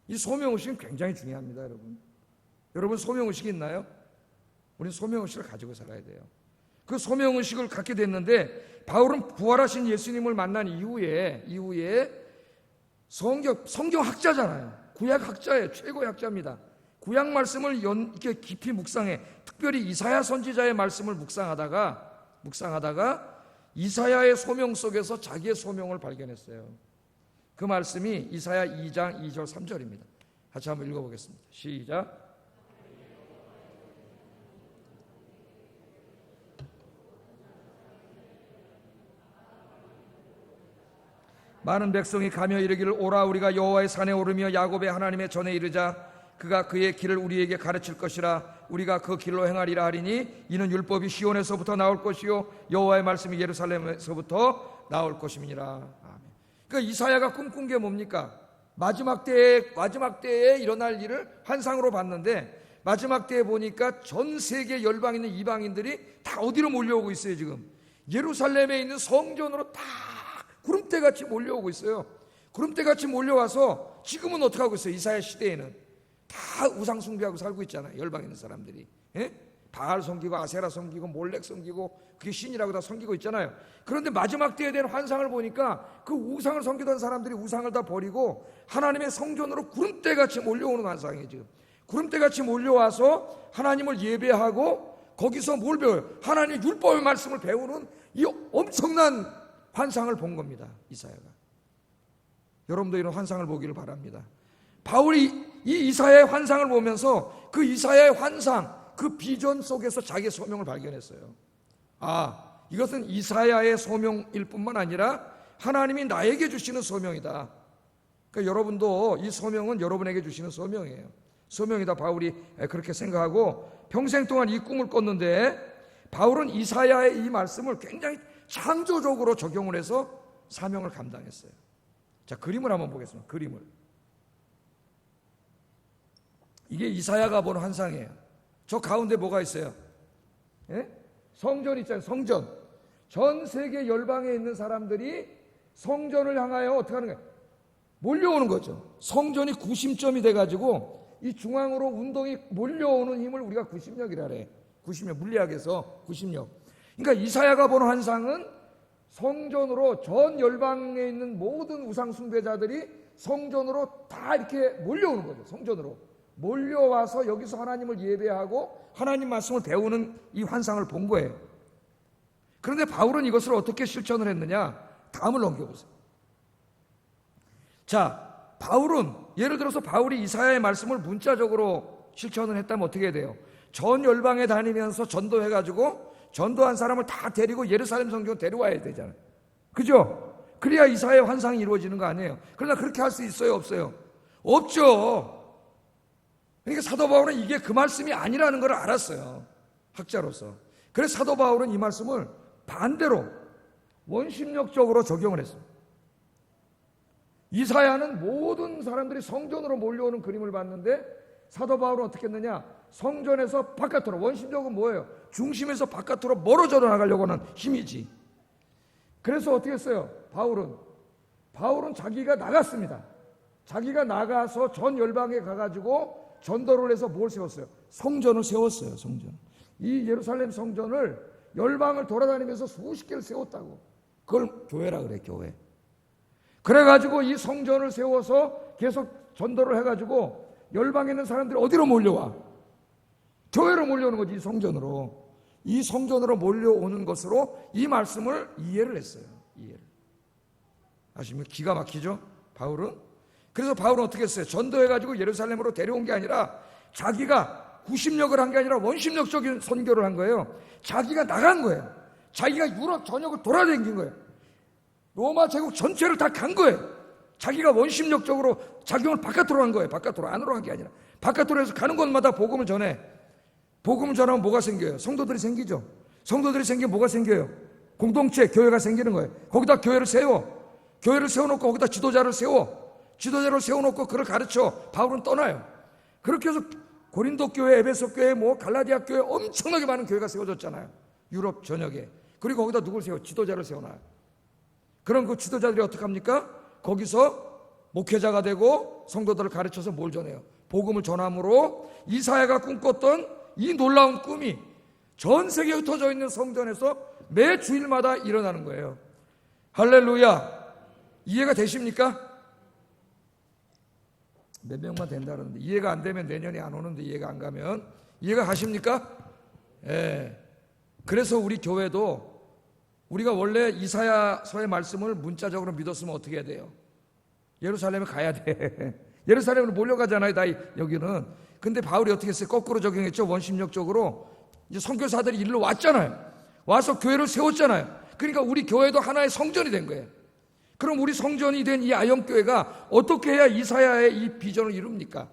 이 소명의식은 굉장히 중요합니다. 여러분 소명의식이 있나요? 우리는 소명의식을 가지고 살아야 돼요. 그 소명의식을 갖게 됐는데, 바울은 부활하신 예수님을 만난 이후에 성경학자잖아요. 구약학자예요. 최고의 학자입니다. 구약 말씀을 이렇게 깊이 묵상해. 특별히 이사야 선지자의 말씀을 묵상하다가 이사야의 소명 속에서 자기의 소명을 발견했어요. 그 말씀이 이사야 2장 2절 3절입니다. 같이 한번 읽어보겠습니다. 시작. 많은 백성이 가며 이르기를, 오라 우리가 여호와의 산에 오르며 야곱의 하나님의 전에 이르자. 그가 그의 길을 우리에게 가르칠 것이라. 우리가 그 길로 행하리라 하리니 이는 율법이 시온에서부터 나올 것이요 여호와의 말씀이 예루살렘에서부터 나올 것임이니라. 아멘. 그러니까 이사야가 꿈꾼 게 뭡니까? 마지막 때에 일어날 일을 환상으로 봤는데 마지막 때에 보니까 전 세계 열방에 있는 이방인들이 다 어디로 몰려오고 있어요. 지금 예루살렘에 있는 성전으로 다 구름대같이 몰려오고 있어요. 구름대같이 몰려와서 지금은 어떻게 하고 있어요? 이사야 시대에는 다 우상 숭배하고 살고 있잖아요. 열방에 있는 사람들이. 바알 섬기고 아세라 섬기고 몰렉 섬기고 그게 신이라고 다 섬기고 있잖아요. 그런데 마지막 때에 대한 환상을 보니까 그 우상을 섬기던 사람들이 우상을 다 버리고 하나님의 성전으로 구름대같이 몰려오는 환상이에요. 지금 구름대같이 몰려와서 하나님을 예배하고 거기서 뭘 배워요? 하나님의 율법의 말씀을 배우는 이 엄청난 환상을 본 겁니다. 이사야가. 여러분도 이런 환상을 보기를 바랍니다. 바울이 이 이사야의 환상을 보면서 그 이사야의 환상, 그 비전 속에서 자기의 소명을 발견했어요. 이것은 이사야의 소명일 뿐만 아니라 하나님이 나에게 주시는 소명이다. 그러니까 여러분도 이 소명은 여러분에게 주시는 소명이에요. 소명이다. 바울이 그렇게 생각하고 평생 동안 이 꿈을 꿨는데 바울은 이사야의 이 말씀을 굉장히 창조적으로 적용을 해서 사명을 감당했어요. 자, 그림을 한번 보겠습니다. 그림을. 이게 이사야가 본 환상이에요. 저 가운데 뭐가 있어요? 성전 있잖아요. 성전. 전 세계 열방에 있는 사람들이 성전을 향하여 어떻게 하는 거예요? 몰려오는 거죠. 성전이 구심점이 돼가지고 이 중앙으로 운동이 몰려오는 힘을 우리가 구심력이라 그래. 구심력, 물리학에서 구심력. 그러니까 이사야가 본 환상은 성전으로 전 열방에 있는 모든 우상 숭배자들이 성전으로 다 이렇게 몰려오는 거죠. 성전으로 몰려와서 여기서 하나님을 예배하고 하나님 말씀을 배우는 이 환상을 본 거예요. 그런데 바울은 이것을 어떻게 실천을 했느냐? 다음을 넘겨보세요. 자, 바울은 예를 들어서 바울이 이사야의 말씀을 문자적으로 실천을 했다면 어떻게 해야 돼요? 전 열방에 다니면서 전도해가지고 전도한 사람을 다 데리고 예루살렘 성경으로 데려와야 되잖아요. 그죠? 그래야 이사야의 환상이 이루어지는 거 아니에요. 그러나 그렇게 할 수 있어요? 없어요? 없죠. 그러니까 사도 바울은 이게 그 말씀이 아니라는 걸 알았어요. 학자로서. 그래서 사도 바울은 이 말씀을 반대로 원심력적으로 적용을 했어요. 이사야는 모든 사람들이 성전으로 몰려오는 그림을 봤는데 사도 바울은 어떻게 했느냐? 성전에서 바깥으로, 원심력은 뭐예요? 중심에서 바깥으로 멀어져 나가려고 하는 힘이지. 그래서 어떻게 했어요? 바울은 자기가 나갔습니다. 자기가 나가서 전 열방에 가가지고 전도를 해서 뭘 세웠어요? 성전을 세웠어요. 성전. 이 예루살렘 성전을 열방을 돌아다니면서 수십 개를 세웠다고. 그걸 교회라 그래. 교회. 그래가지고 이 성전을 세워서 계속 전도를 해가지고 열방에 있는 사람들이 어디로 몰려와? 교회로 몰려오는 거지. 이 성전으로. 이 성전으로 몰려오는 것으로 이 말씀을 이해를 했어요. 이해를. 아시면 기가 막히죠? 바울은. 그래서 바울은 어떻게 했어요? 전도해가지고 예루살렘으로 데려온 게 아니라 자기가 구심력을 한 게 아니라 원심력적인 선교를 한 거예요. 자기가 나간 거예요. 자기가 유럽 전역을 돌아다닌 거예요. 로마 제국 전체를 다 간 거예요. 자기가 원심력적으로 작용을 바깥으로 한 거예요. 바깥으로, 안으로 한 게 아니라. 바깥으로 해서 가는 곳마다 복음을 전해. 복음을 전하면 뭐가 생겨요? 성도들이 생기죠. 성도들이 생기면 뭐가 생겨요? 공동체, 교회가 생기는 거예요. 거기다 교회를 세워. 교회를 세워놓고 거기다 지도자를 세워. 지도자를 세워놓고 그를 가르쳐. 바울은 떠나요. 그렇게 해서 고린도 교회, 에베소 교회, 갈라디아 교회 엄청나게 많은 교회가 세워졌잖아요. 유럽 전역에. 그리고 거기다 누굴 세워? 지도자를 세워놔요. 그럼 그 지도자들이 어떻게 합니까? 거기서 목회자가 되고 성도들을 가르쳐서 뭘 전해요? 복음을 전함으로 이사야가 꿈꿨던 이 놀라운 꿈이 전 세계에 흩어져 있는 성전에서 매 주일마다 일어나는 거예요. 할렐루야. 이해가 되십니까? 몇 명만 된다는데 이해가 안 되면 내년에 안 오는데 이해가 안 가면 이해가 가십니까? 예. 그래서 우리 교회도 우리가 원래 이사야서의 말씀을 문자적으로 믿었으면 어떻게 해야 돼요? 예루살렘에 가야 돼. 예루살렘으로 몰려가잖아요. 다 여기는. 근데 바울이 어떻게 했어요? 거꾸로 적용했죠. 원심력적으로. 이제 선교사들이 일로 왔잖아요. 와서 교회를 세웠잖아요. 그러니까 우리 교회도 하나의 성전이 된 거예요. 그럼 우리 성전이 된 이 아영교회가 어떻게 해야 이사야의 이 비전을 이룹니까?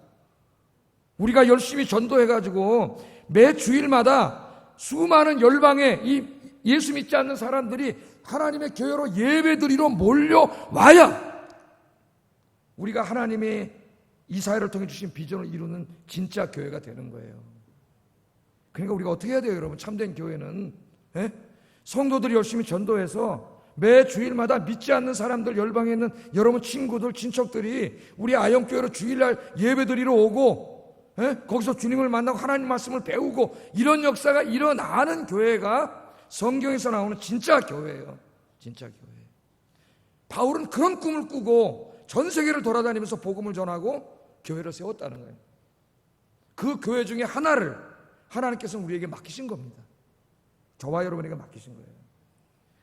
우리가 열심히 전도해가지고 매 주일마다 수많은 열방에 이 예수 믿지 않는 사람들이 하나님의 교회로 예배드리러 몰려와야 우리가 하나님의 이사야를 통해 주신 비전을 이루는 진짜 교회가 되는 거예요. 그러니까 우리가 어떻게 해야 돼요, 여러분? 참된 교회는 성도들이 열심히 전도해서 매 주일마다 믿지 않는 사람들, 열방에 있는 여러분 친구들, 친척들이 우리 아영교회로 주일날 예배드리러 오고 거기서 주님을 만나고 하나님 말씀을 배우고 이런 역사가 일어나는 교회가 성경에서 나오는 진짜 교회예요. 진짜 교회. 바울은 그런 꿈을 꾸고 전 세계를 돌아다니면서 복음을 전하고 교회를 세웠다는 거예요. 그 교회 중에 하나를 하나님께서 우리에게 맡기신 겁니다. 저와 여러분에게 맡기신 거예요.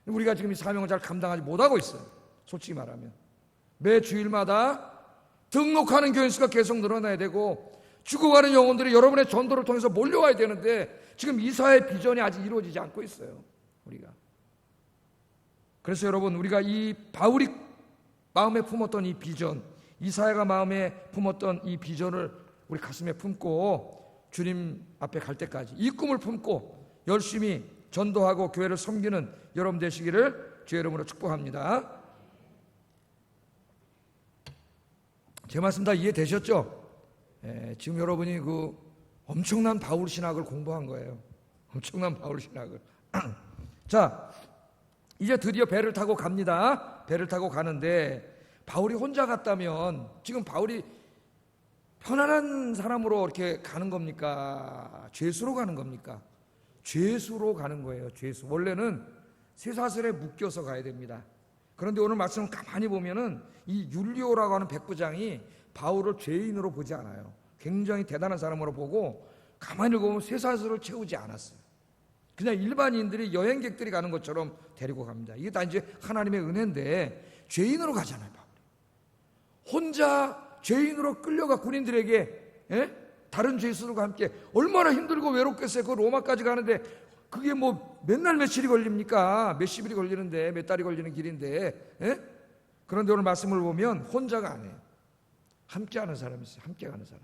우리가 지금 이 사명을 잘 감당하지 못하고 있어요. 솔직히 말하면 매 주일마다 등록하는 교인 수가 계속 늘어나야 되고 죽어가는 영혼들이 여러분의 전도를 통해서 몰려와야 되는데 지금 이사야의 비전이 아직 이루어지지 않고 있어요. 우리가. 그래서 여러분, 우리가 이 바울이 마음에 품었던 이 비전, 이사야가 마음에 품었던 이 비전을 우리 가슴에 품고 주님 앞에 갈 때까지 이 꿈을 품고 열심히 전도하고 교회를 섬기는 여러분 되시기를 주의 이름으로 축복합니다. 제 말씀 다 이해되셨죠? 지금 여러분이 그 엄청난 바울 신학을 공부한 거예요. 엄청난 바울 신학을. 자, 이제 드디어 배를 타고 갑니다. 배를 타고 가는데 바울이 혼자 갔다면 지금 바울이 편안한 사람으로 이렇게 가는 겁니까? 죄수로 가는 겁니까? 죄수로 가는 거예요. 죄수. 원래는 쇠사슬에 묶여서 가야 됩니다. 그런데 오늘 말씀을 가만히 보면은 이 율리오라고 하는 백부장이 바울을 죄인으로 보지 않아요. 굉장히 대단한 사람으로 보고 가만히 보면 쇠사슬을 채우지 않았어요. 그냥 일반인들이 여행객들이 가는 것처럼 데리고 갑니다. 이게 다 이제 하나님의 은혜인데 죄인으로 가잖아요. 바울이. 혼자 죄인으로 끌려가 군인들에게 다른 죄수들과 함께 얼마나 힘들고 외롭겠어요. 그 로마까지 가는데 그게 뭐 맨날 며칠이 걸립니까? 몇십일이 걸리는데 몇 달이 걸리는 길인데 그런데 오늘 말씀을 보면 혼자가 아니에요. 함께하는 사람이 있어요. 함께 가는 사람.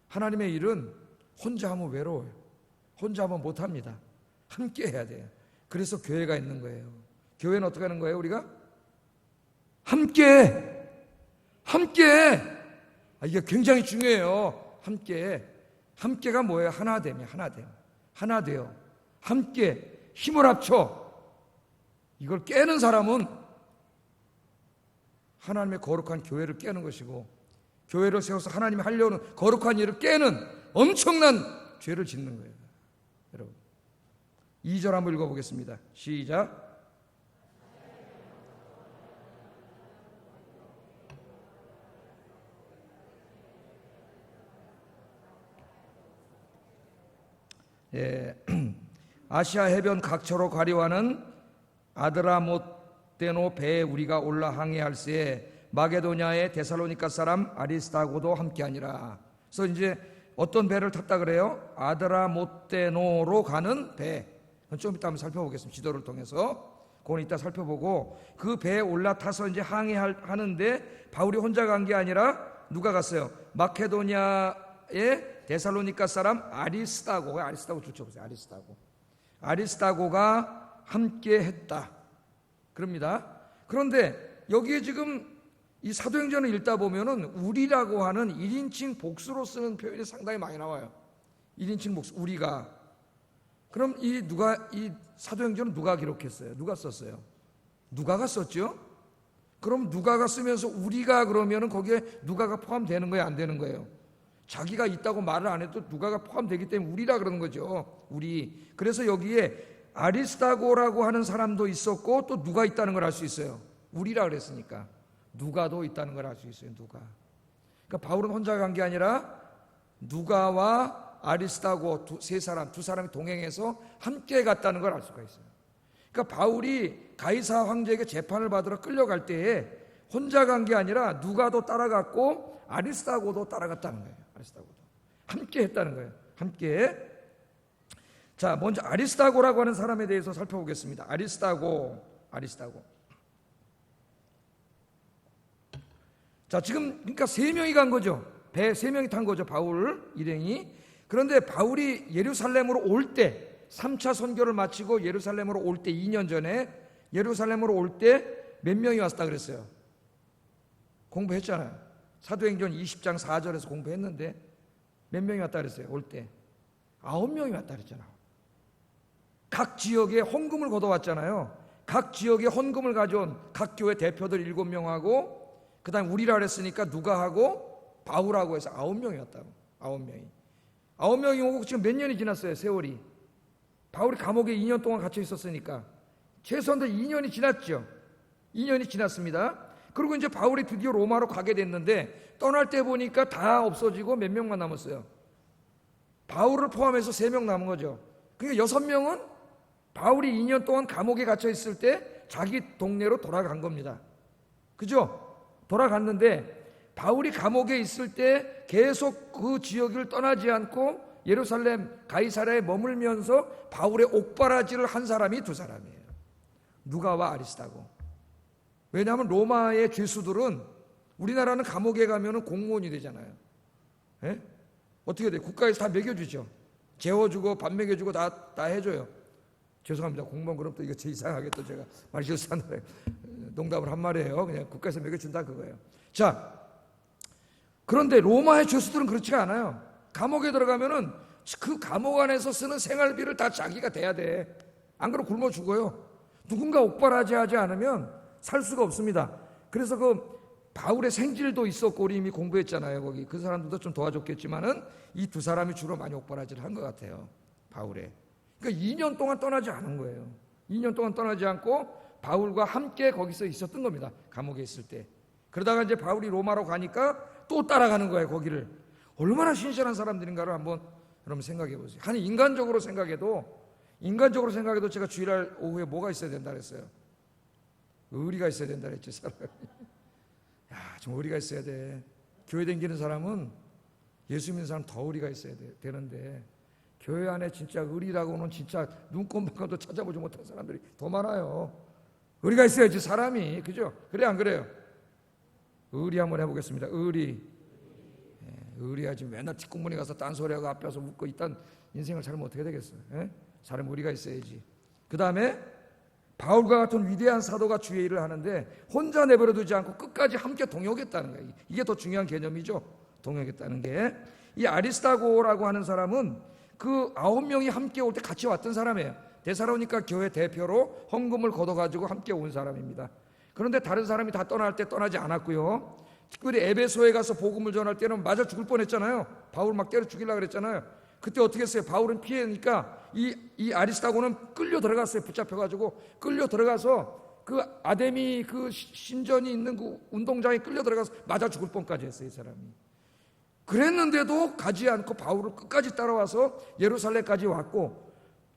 하나님의 일은 혼자 하면 외로워요. 혼자 하면 못합니다. 함께 해야 돼요. 그래서 교회가 있는 거예요. 교회는 어떻게 하는 거예요? 우리가? 함께 이게 굉장히 중요해요. 함께가 뭐예요? 하나됨이에요. 하나 돼요. 함께 힘을 합쳐 이걸 깨는 사람은 하나님의 거룩한 교회를 깨는 것이고 교회를 세워서 하나님이 하려는 거룩한 일을 깨는 엄청난 죄를 짓는 거예요. 여러분 2절 한번 읽어보겠습니다. 시작. 아시아 해변 각처로 가려하는 아드라모테노 배에 우리가 올라 항해할새 마게도냐의 데살로니가 사람 아리스다고도 함께하니라. 그래서 이제 어떤 배를 탔다 그래요? 아드라모테노로 가는 배. 좀 이따 한번 살펴보겠습니다. 지도를 통해서. 그건 이따 살펴보고 그 배에 올라타서 이제 항해하는데 바울이 혼자 간 게 아니라 누가 갔어요? 마케도냐의 데살로니가 사람 아리스다고 줄쳐보세요. 아리스다고가 함께 했다. 그럽니다. 그런데 여기에 지금 이 사도행전을 읽다 보면은 우리라고 하는 1인칭 복수로 쓰는 표현이 상당히 많이 나와요. 1인칭 복수, 우리가. 그럼 이 사도행전은 누가 기록했어요? 누가 썼어요? 누가가 썼죠? 그럼 누가가 쓰면서 우리가 그러면은 거기에 누가가 포함되는 거예요? 안 되는 거예요? 자기가 있다고 말을 안 해도 누가가 포함되기 때문에 우리라 그러는 거죠. 우리. 그래서 여기에 아리스다고라고 하는 사람도 있었고 또 누가 있다는 걸 알 수 있어요. 우리라 그랬으니까. 누가도 있다는 걸 알 수 있어요. 누가. 그러니까 바울은 혼자 간 게 아니라 누가와 아리스다고 두 사람이 동행해서 함께 갔다는 걸 알 수가 있어요. 그러니까 바울이 가이사 황제에게 재판을 받으러 끌려갈 때에 혼자 간 게 아니라 누가도 따라갔고 아리스다고도 따라갔다는 거예요. 아리스다고도 함께 했다는 거예요. 함께. 자, 먼저 아리스다고라고 하는 사람에 대해서 살펴보겠습니다. 아리스다고. 자, 지금 그러니까 3명이 간 거죠. 배 3명이 탄 거죠. 바울 일행이. 그런데 바울이 예루살렘으로 올 때 3차 선교를 마치고 예루살렘으로 올 때 2년 전에 예루살렘으로 올 때 몇 명이 왔다 그랬어요? 공부했잖아요. 사도행전 20장 4절에서 공부했는데 몇 명이 왔다 그랬어요? 올 때 9명이 왔다 그랬잖아요. 각 지역에 헌금을 걷어왔잖아요. 각 지역에 헌금을 가져온 각 교회 대표들 7명하고 그 다음 우리라 그랬으니까 누가하고 바울하고 해서 9명이 왔다고. 9명이 오고 지금 몇 년이 지났어요, 세월이. 바울이 감옥에 2년 동안 갇혀 있었으니까 최소한 2년이 지났죠. 2년이 지났습니다. 그리고 이제 바울이 드디어 로마로 가게 됐는데 떠날 때 보니까 다 없어지고 몇 명만 남았어요. 바울을 포함해서 3명 남은 거죠. 그러니까 6명은 바울이 2년 동안 감옥에 갇혀 있을 때 자기 동네로 돌아간 겁니다. 그죠? 돌아갔는데 바울이 감옥에 있을 때 계속 그 지역을 떠나지 않고 예루살렘 가이사랴에 머물면서 바울의 옥바라지를 한 사람이 2사람이에요. 누가와 아리스다고. 왜냐하면 로마의 죄수들은 우리나라는 감옥에 가면 공무원이 되잖아요. 예? 어떻게 돼요? 국가에서 다 먹여주죠. 재워주고 밥 먹여주고 다 해줘요. 죄송합니다. 공무원 그럼 또 이거 제 이상하게 또 제가 말 실수하는 농담을 한 말이에요. 그냥 국가에서 먹여준다 그거예요. 자, 그런데 로마의 죄수들은 그렇지가 않아요. 감옥에 들어가면은 그 감옥 안에서 쓰는 생활비를 다 자기가 대야 돼. 안 그러면 굶어 죽어요. 누군가 옥바라지 하지 않으면 살 수가 없습니다. 그래서 그 바울의 생질도 있었고 우리 이미 공부했잖아요. 거기 그 사람들도 좀 도와줬겠지만은 이 2사람이 주로 많이 옥바라지를 한 것 같아요. 바울의. 그러니까 2년 동안 떠나지 않은 거예요. 2년 동안 떠나지 않고 바울과 함께 거기서 있었던 겁니다. 감옥에 있을 때. 그러다가 이제 바울이 로마로 가니까 또 따라가는 거예요. 거기를. 얼마나 신실한 사람들인가를 한번 여러분 생각해 보세요. 한 인간적으로 생각해도 제가 주일날 오후에 뭐가 있어야 된다 그랬어요? 의리가 있어야 된다 그랬죠, 사람이. 야, 좀 의리가 있어야 돼. 교회 다니는 사람은 예수 믿는 사람 더 의리가 있어야 되는데 교회 안에 진짜 의리라고는 진짜 눈곱만큼도 찾아보지 못한 사람들이 더 많아요. 의리가 있어야지 사람이. 그죠? 그래 안 그래요? 의리 한번 해보겠습니다. 의리. 의리하지 맨날 뒷공문에 가서 딴소리하고 앞에 와서 묻고 있단 인생을 살면 어떻게 되겠어요? 사람 의리가 있어야지. 그 다음에 바울과 같은 위대한 사도가 주의 일을 하는데 혼자 내버려 두지 않고 끝까지 함께 동역했다는 거예요. 이게 더 중요한 개념이죠. 동역했다는 게. 이 아리스다고라고 하는 사람은 그 9명이 함께 올 때 같이 왔던 사람이에요. 데살로니가 교회 대표로 헌금을 걷어가지고 함께 온 사람입니다. 그런데 다른 사람이 다 떠날 때 떠나지 않았고요. 특별히 에베소에 가서 복음을 전할 때는 맞아 죽을 뻔했잖아요. 바울 막 때려 죽이려고 그랬잖아요. 그때 어떻게 했어요? 바울은 피해니까 이 아리스다고는 끌려 들어갔어요. 붙잡혀가지고 끌려 들어가서 그 아데미 그 신전이 있는 그 운동장에 끌려 들어가서 맞아 죽을 뻔까지 했어요. 이 사람이. 그랬는데도 가지 않고 바울을 끝까지 따라와서 예루살렘까지 왔고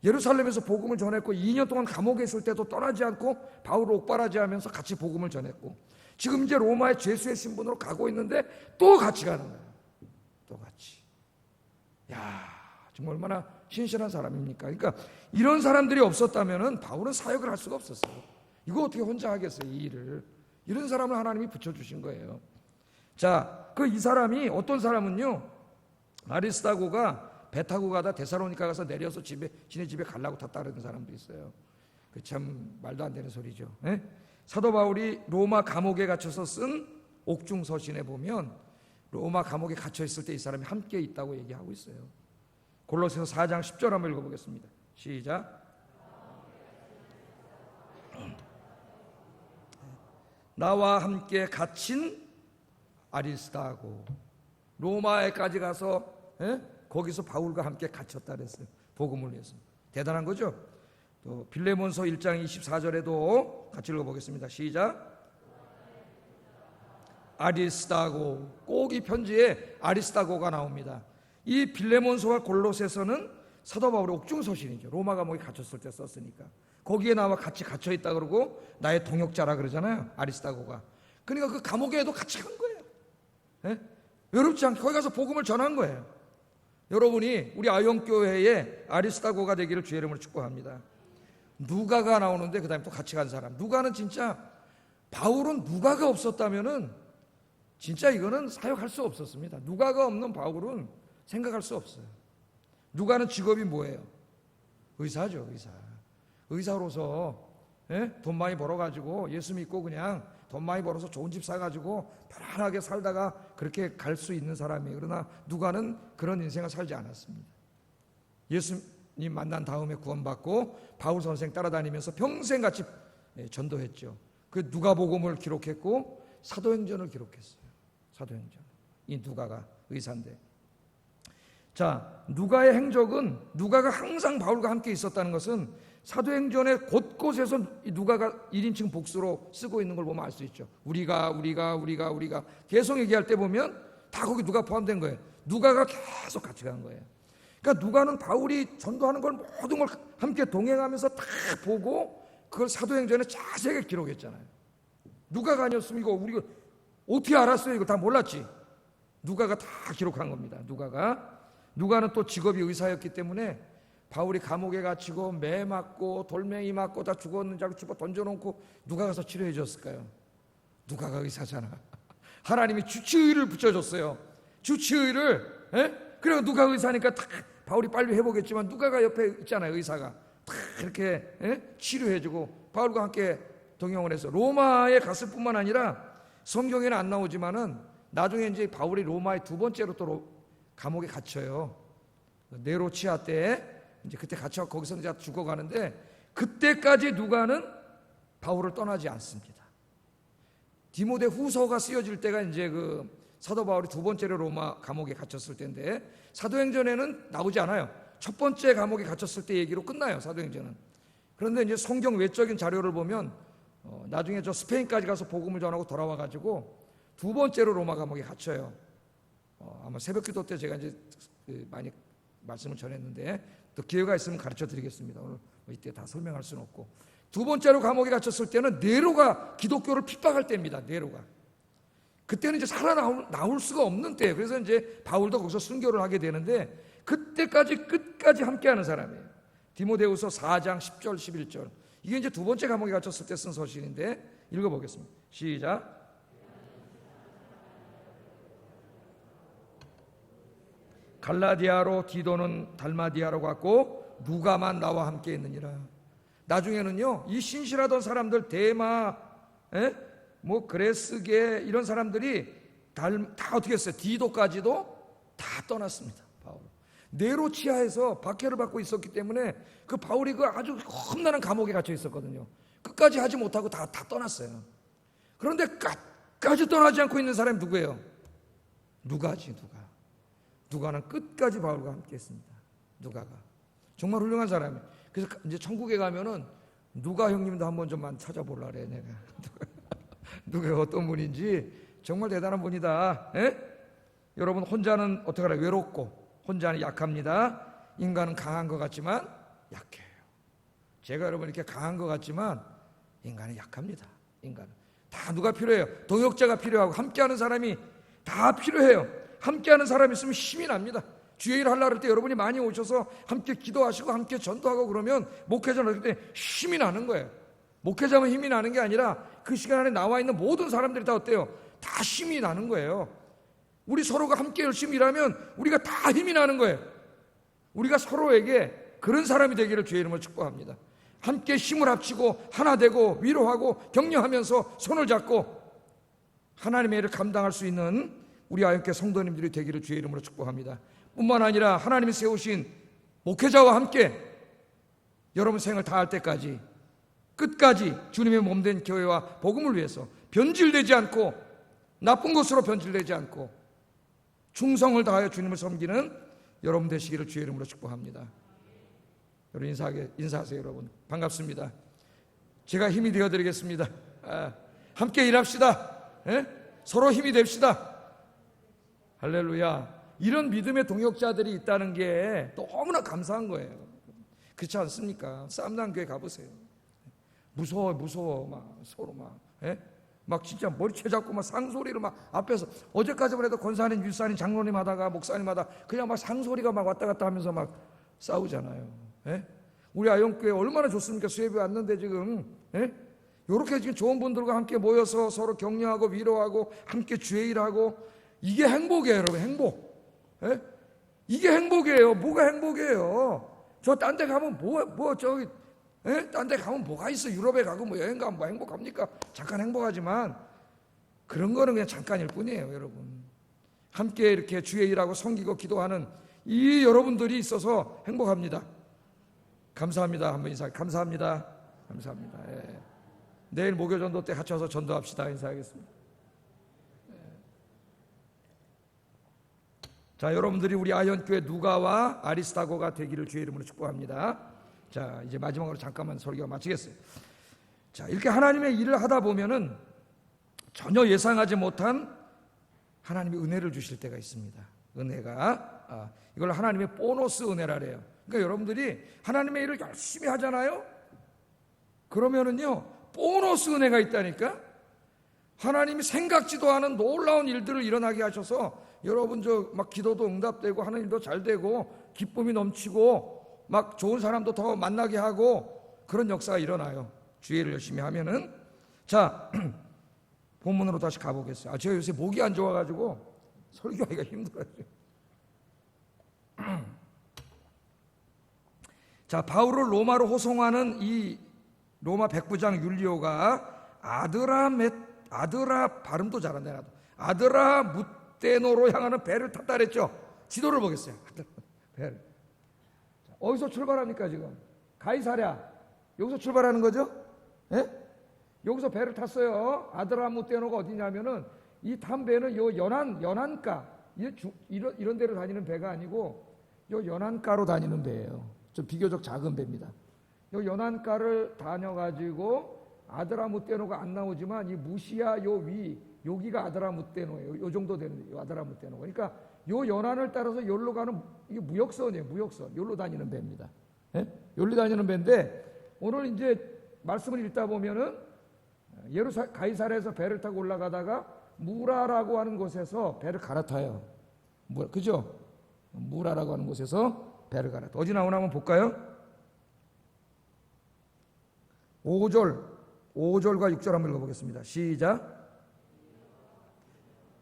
예루살렘에서 복음을 전했고 2년 동안 감옥에 있을 때도 떠나지 않고 바울을 옥바라지 하면서 같이 복음을 전했고 지금 이제 로마의 죄수의 신분으로 가고 있는데 또 같이 가는 거예요. 또 같이. 야, 정말 얼마나 신실한 사람입니까? 그러니까 이런 사람들이 없었다면은 바울은 사역을 할 수가 없었어요. 이거 어떻게 혼자 하겠어요, 이 일을. 이런 사람을 하나님이 붙여주신 거예요. 자, 그 이 사람이 어떤 사람은요, 아리스다고가 배 타고 가다 데살로니가 가서 내려서 지네 집에 가려고 탔다는 사람도 있어요. 그 참 말도 안 되는 소리죠. 예? 사도 바울이 로마 감옥에 갇혀서 쓴 옥중 서신에 보면 로마 감옥에 갇혀 있을 때 이 사람이 함께 있다고 얘기하고 있어요. 골로새서 4장 10절 한번 읽어보겠습니다. 시작. 나와 함께 갇힌 아리스다고. 로마에까지 가서 거기서 바울과 함께 갇혔다 그랬어요. 복음을 위해서. 대단한 거죠. 또 빌레몬서 1장 24절에도 같이 읽어보겠습니다. 시작. 아리스다고. 꼭 이 편지에 아리스다고가 나옵니다. 이 빌레몬서와 골로새서는 사도 바울의 옥중서신이죠. 로마 감옥에 갇혔을 때 썼으니까. 거기에 나와 같이 갇혀있다 그러고 나의 동역자라 그러잖아요. 아리스다고가. 그러니까 그 감옥에도 같이 간 거예요. 예? 외롭지 않게 거기 가서 복음을 전한 거예요. 여러분이 우리 아영교회에 아리스다고가 되기를 주의 이름으로 축복합니다. 누가가 나오는데 그 다음에 또 같이 간 사람. 누가는 진짜 바울은 누가가 없었다면은 진짜 이거는 사역할 수 없었습니다. 누가가 없는 바울은 생각할 수 없어요. 누가는 직업이 뭐예요? 의사죠, 의사. 의사로서 돈 많이 벌어가지고 예수 믿고 그냥 돈 많이 벌어서 좋은 집 사가지고 편안하게 살다가 그렇게 갈 수 있는 사람이에요. 그러나 누가는 그런 인생을 살지 않았습니다. 예수님 만난 다음에 구원받고 바울 선생 따라다니면서 평생같이 전도했죠. 그 누가복음을 기록했고 사도행전을 기록했어요. 사도행전. 이 누가가 의사인데, 자, 누가의 행적은, 누가가 항상 바울과 함께 있었다는 것은 사도행전의 곳곳에서 누가가 1인칭 복수로 쓰고 있는 걸 보면 알 수 있죠. 우리가 계속 얘기할 때 보면 다 거기 누가 포함된 거예요. 누가가 계속 같이 간 거예요. 그러니까 누가는 바울이 전도하는 걸 모든 걸 함께 동행하면서 다 보고 그걸 사도행전에 자세하게 기록했잖아요. 누가가 아니었으면 이거 우리가 어떻게 알았어요? 이거 다 몰랐지. 누가가 다 기록한 겁니다. 누가는 또 직업이 의사였기 때문에 바울이 감옥에 갇히고 매 맞고 돌멩이 맞고 다 죽었는 줄 알고 집어 던져놓고 누가 가서 치료해 줬을까요? 누가가 의사잖아. 하나님이 주치의를 붙여줬어요. 주치의를. 그래서 누가 의사니까 다 바울이 빨리 회복했지만 누가가 옆에 있잖아요. 의사가 다 이렇게 치료해주고 바울과 함께 동행을 해서 로마에 갔을 뿐만 아니라, 성경에는 안 나오지만은 나중에 이제 바울이 로마에 두 번째로 또 감옥에 갇혀요. 네로치아 때 이제 그때 갇혀 거기서 이제 죽어가는데, 그때까지 누가는 바울을 떠나지 않습니다. 디모데 후서가 쓰여질 때가 이제 그 사도 바울이 두 번째로 로마 감옥에 갇혔을 때인데, 사도행전에는 나오지 않아요. 첫 번째 감옥에 갇혔을 때 얘기로 끝나요, 사도행전은. 그런데 이제 성경 외적인 자료를 보면 나중에 저 스페인까지 가서 복음을 전하고 돌아와가지고 두 번째로 로마 감옥에 갇혀요. 아마 새벽기도 때 제가 이제 많이 말씀을 전했는데 또 기회가 있으면 가르쳐 드리겠습니다. 오늘 이때 다 설명할 수는 없고, 두 번째로 감옥에 갇혔을 때는 네로가 기독교를 핍박할 때입니다. 네로가 그때는 이제 살아나올 수가 없는 때예요. 그래서 이제 바울도 거기서 순교를 하게 되는데, 그때까지 끝까지 함께하는 사람이에요. 디모데후서 4장 10절 11절, 이게 이제 두 번째 감옥에 갇혔을 때 쓴 서신인데 읽어보겠습니다. 시작. 갈라디아로 디도는 달마디아로 갔고 누가만 나와 함께 있느니라. 나중에는요, 이 신실하던 사람들 데마, 뭐 그레스게 이런 사람들이 다 어떻게 했어요? 디도까지도 다 떠났습니다. 바울. 네로치아에서 박해를 받고 있었기 때문에 그 바울이 그 아주 험난한 감옥에 갇혀 있었거든요. 끝까지 하지 못하고 다 떠났어요. 그런데 끝까지 떠나지 않고 있는 사람이 누구예요? 누가지. 누가는 끝까지 바울과 함께 했습니다. 누가가 정말 훌륭한 사람이에요. 그래서 이제 천국에 가면은 누가 형님도 한번 좀만 찾아보려 그래. 내가 누가 어떤 분인지 정말 대단한 분이다. 여러분, 혼자는 어떻게 하라? 외롭고 혼자는 약합니다. 인간은 강한 것 같지만 약해요. 제가 여러분 이렇게 강한 것 같지만 인간은 약합니다. 인간은 다 누가 필요해요? 동역자가 필요하고 함께하는 사람이 다 필요해요. 함께하는 사람이 있으면 힘이 납니다. 주의 일 하려고 할 때 여러분이 많이 오셔서 함께 기도하시고 함께 전도하고 그러면 목회자는 그때 힘이 나는 거예요. 목회자만 힘이 나는 게 아니라 그 시간 안에 나와 있는 모든 사람들이 다 어때요? 다 힘이 나는 거예요. 우리 서로가 함께 열심히 일하면 우리가 다 힘이 나는 거예요. 우리가 서로에게 그런 사람이 되기를 주의 이름으로 축복합니다. 함께 힘을 합치고 하나 되고 위로하고 격려하면서 손을 잡고 하나님의 일을 감당할 수 있는 우리 아영교회 성도님들이 되기를 주의 이름으로 축복합니다. 뿐만 아니라 하나님이 세우신 목회자와 함께 여러분 생을 다할 때까지 끝까지 주님의 몸된 교회와 복음을 위해서 변질되지 않고 나쁜 것으로 변질되지 않고 충성을 다하여 주님을 섬기는 여러분 되시기를 주의 이름으로 축복합니다. 여러분 인사하세요. 여러분 반갑습니다. 제가 힘이 되어드리겠습니다. 함께 일합시다. 서로 힘이 됩시다. 할렐루야. 이런 믿음의 동역자들이 있다는 게 너무나 감사한 거예요. 그렇지 않습니까? 쌈난 교회 가보세요. 무서워 막 서로 막 진짜 머리채 잡고 막 상소리를 막 앞에서, 어제까지만 해도 권사님, 율사님, 장로님 하다가 목사님 하다 그냥 막 상소리가 막 왔다 갔다 하면서 막 싸우잖아요. 우리 아영교회 얼마나 좋습니까? 수협이 왔는데 지금 이렇게 지금 좋은 분들과 함께 모여서 서로 격려하고 위로하고 함께 주의 일하고, 이게 행복이에요. 여러분 행복. 이게 행복이에요. 뭐가 행복이에요? 저 딴 데 가면 저기 딴 데 가면 뭐가 있어? 유럽에 가고 뭐 여행 가면 뭐 행복합니까? 잠깐 행복하지만 그런 거는 그냥 잠깐일 뿐이에요, 여러분. 함께 이렇게 주의 일하고 섬기고 기도하는 이 여러분들이 있어서 행복합니다. 감사합니다. 한번 인사. 감사합니다. 감사합니다. 예. 내일 목요 전도 때 같이 와서 전도합시다. 인사하겠습니다. 예. 자, 여러분들이 우리 아현교회 누가와 아리스타고가 되기를 주의 이름으로 축복합니다. 자, 이제 마지막으로 잠깐만 설교 마치겠어요. 자, 이렇게 하나님의 일을 하다 보면은 전혀 예상하지 못한 하나님이 은혜를 주실 때가 있습니다. 은혜가 이걸 하나님의 보너스 은혜라래요. 그러니까 여러분들이 하나님의 일을 열심히 하잖아요. 그러면은요 보너스 은혜가 있다니까. 하나님이 생각지도 않은 놀라운 일들을 일어나게 하셔서 여러분 저 막 기도도 응답되고 하는 일도 잘 되고 기쁨이 넘치고 막 좋은 사람도 더 만나게 하고 그런 역사가 일어나요. 주의를 열심히 하면은. 자, 본문으로 다시 가보겠어요. 제가 요새 목이 안 좋아가지고 설교하기가 힘들어요. 자, 바울을 로마로 호송하는 이 로마 백부장 율리오가 아드라 발음도 잘한다. 아드라 무테노로 향하는 배를 탔다 그랬죠. 지도를 보겠어요. 배를. 어디서 출발합니까 지금? 가이사랴. 여기서 출발하는 거죠? 예? 여기서 배를 탔어요. 아드라무테노가 어디냐면은 이 탄 배는 요 연안가 이런 데로 다니는 배가 아니고 요 연안가로 다니는 배예요. 좀 비교적 작은 배입니다. 요 연안가를 다녀가지고 아드라무테노가 안 나오지만 이 무시아 요 위 여기가 아드라무테노예요. 요 정도 되는 요 아드라무테노. 그러니까 요 연안을 따라서 요로 가는 이게 무역선이에요. 무역선. 요로 다니는 배입니다. 예? 요로 다니는 배인데 오늘 이제 말씀을 읽다 보면은 가이사랴에서 배를 타고 올라가다가 무라라고 하는 곳에서 배를 갈아타요. 그죠? 무라라고 하는 곳에서 배를 갈아타. 어디 나오나 한번 볼까요? 5절과 6절 한번 읽어보겠습니다. 시작.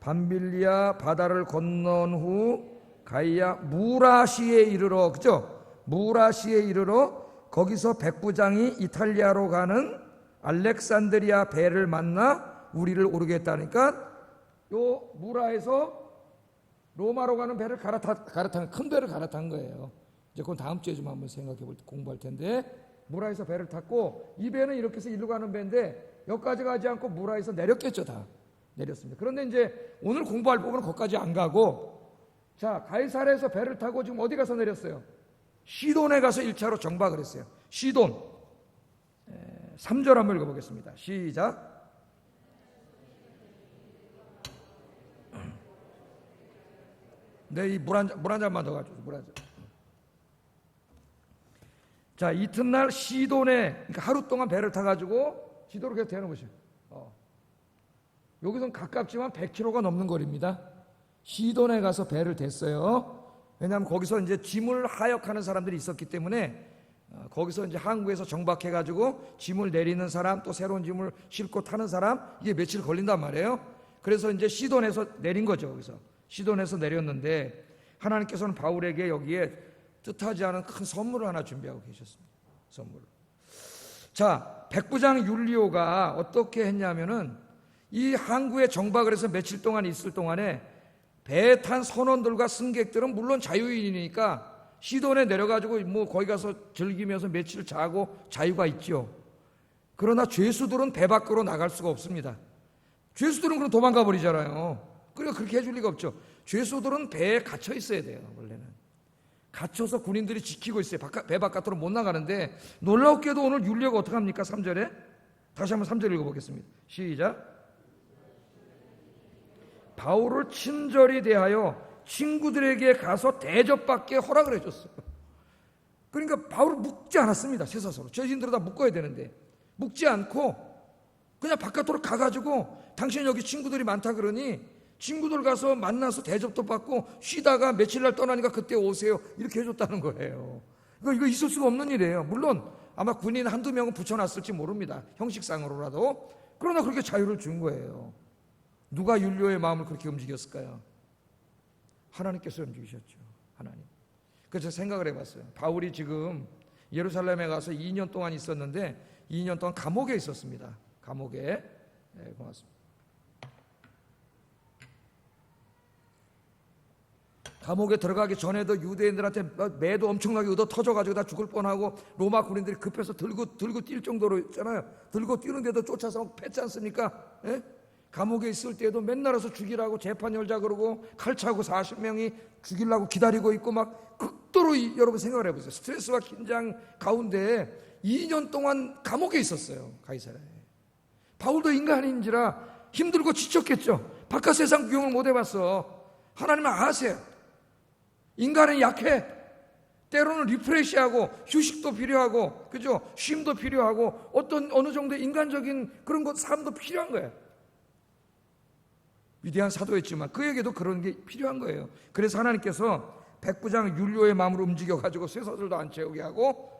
밤빌리아 바다를 건넌 후 가이아 무라시에 이르러, 그죠? 무라시에 이르러 거기서 백부장이 이탈리아로 가는 알렉산드리아 배를 만나 우리를 오르게 했다니까 요 무라에서 로마로 가는 배를 갈아탄 큰 배를 갈아탄 거예요. 이제 그건 다음 주에 좀 한번 생각해 볼 때 공부할 텐데 무라에서 배를 탔고 이 배는 이렇게 해서 일로 가는 배인데 여기까지 가지 않고 무라에서 내렸겠죠. 다 내렸습니다. 그런데 이제 오늘 공부할 부분은 거기까지 안 가고 자 가이사랴에서 배를 타고 지금 어디 가서 내렸어요? 시돈에 가서 1차로 정박을 했어요. 시돈 3절 한번 읽어보겠습니다. 시작. 네, 이 물 한 잔만 더 가져오세요. 물 한 잔. 자, 이튿날 시돈에, 그러니까 하루 동안 배를 타가지고 지도를 계속 대놓으세요. 여기서는 가깝지만 100km가 넘는 거리입니다. 시돈에 가서 배를 댔어요. 왜냐하면 거기서 이제 짐을 하역하는 사람들이 있었기 때문에 거기서 이제 항구에서 정박해가지고 짐을 내리는 사람 또 새로운 짐을 싣고 타는 사람 이게 며칠 걸린단 말이에요. 그래서 이제 시돈에서 내린 거죠. 거기서 시돈에서 내렸는데 하나님께서는 바울에게 여기에 뜻하지 않은 큰 선물을 하나 준비하고 계셨습니다. 선물. 자, 백부장 율리오가 어떻게 했냐면은 이 항구에 정박을 해서 며칠 동안 있을 동안에 배에 탄 선원들과 승객들은 물론 자유인이니까 시돈에 내려가지고 뭐 거기 가서 즐기면서 며칠 자고 자유가 있죠. 그러나 죄수들은 배 밖으로 나갈 수가 없습니다. 죄수들은 그럼 도망가 버리잖아요. 그러니까 그렇게 해줄 리가 없죠. 죄수들은 배에 갇혀 있어야 돼요. 원래는 갇혀서 군인들이 지키고 있어요. 배 바깥으로 못 나가는데 놀랍게도 오늘 율리오가 어떻게 합니까? 3절에 다시 한번 3절 읽어보겠습니다. 시작. 바울을 친절히 대하여 친구들에게 가서 대접받게 허락을 해줬어요. 그러니까 바울을 묶지 않았습니다. 쇠사슬로. 죄인들은 다 묶어야 되는데 묶지 않고 그냥 바깥으로 가가지고 당신 여기 친구들이 많다 그러니 친구들 가서 만나서 대접도 받고 쉬다가 며칠 날 떠나니까 그때 오세요. 이렇게 해줬다는 거예요. 이거 있을 수가 없는 일이에요. 물론 아마 군인 한두 명은 붙여놨을지 모릅니다. 형식상으로라도. 그러나 그렇게 자유를 준 거예요. 누가 율리오의 마음을 그렇게 움직였을까요? 하나님께서 움직이셨죠. 하나님. 그래서 생각을 해봤어요. 바울이 지금 예루살렘에 가서 2년 동안 있었는데 2년 동안 감옥에 있었습니다. 감옥에. 네, 고맙습니다. 감옥에 들어가기 전에도 유대인들한테 매도 엄청나게 얻어 터져가지고 다 죽을 뻔하고 로마 군인들이 급해서 들고 뛸 정도로 있잖아요. 들고 뛰는데도 쫓아서 막 팼지 않습니까? 예? 감옥에 있을 때도 맨날 와서 죽이라고 재판 열자 그러고 칼 차고 40명이 죽이려고 기다리고 있고 막 극도로 여러분 생각을 해보세요. 스트레스와 긴장 가운데 2년 동안 감옥에 있었어요. 가이사랴에. 바울도 인간인지라 힘들고 지쳤겠죠. 바깥 세상 구경을 못 해봤어. 하나님은 아세요. 인간은 약해. 때로는 리프레시하고 휴식도 필요하고, 그죠? 쉼도 필요하고 어느 정도의 인간적인 그런 것 삶도 필요한 거예요. 위대한 사도였지만 그에게도 그런 게 필요한 거예요. 그래서 하나님께서 백부장 율료의 마음을 움직여가지고 쇠사슬도 안 채우게 하고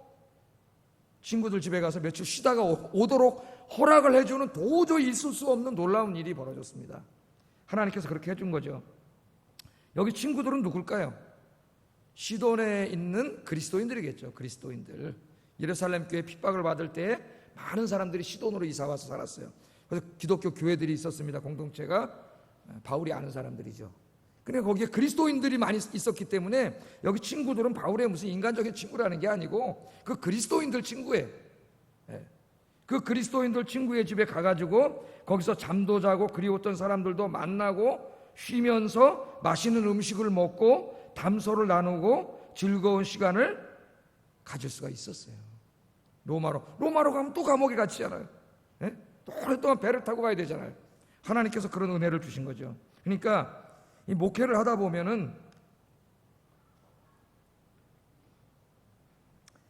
친구들 집에 가서 며칠 쉬다가 오도록 허락을 해주는 도저히 있을 수 없는 놀라운 일이 벌어졌습니다. 하나님께서 그렇게 해준 거죠. 여기 친구들은 누굴까요? 시돈에 있는 그리스도인들이겠죠. 그리스도인들. 예루살렘 교회 핍박을 받을 때 많은 사람들이 시돈으로 이사와서 살았어요. 그래서 기독교 교회들이 있었습니다. 공동체가. 바울이 아는 사람들이죠. 근데 거기에 그리스도인들이 많이 있었기 때문에 여기 친구들은 바울의 무슨 인간적인 친구라는 게 아니고 그 그리스도인들 친구예요. 그 그리스도인들 친구의 집에 가가지고 거기서 잠도 자고 그리웠던 사람들도 만나고 쉬면서 맛있는 음식을 먹고 담소를 나누고 즐거운 시간을 가질 수가 있었어요. 로마로 가면 또 감옥에 갇히잖아요. 또 오랫동안 배를 타고 가야 되잖아요. 하나님께서 그런 은혜를 주신 거죠. 그러니까 이 목회를 하다 보면은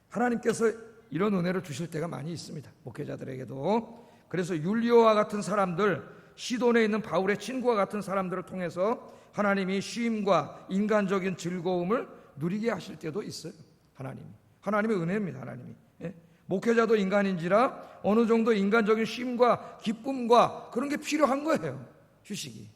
하나님께서 이런 은혜를 주실 때가 많이 있습니다. 목회자들에게도. 그래서 율리오와 같은 사람들, 시돈에 있는 바울의 친구와 같은 사람들을 통해서 하나님이 쉼과 인간적인 즐거움을 누리게 하실 때도 있어요. 하나님의 은혜입니다. 하나님이. 목회자도 인간인지라 어느 정도 인간적인 쉼과 기쁨과 그런 게 필요한 거예요. 휴식이.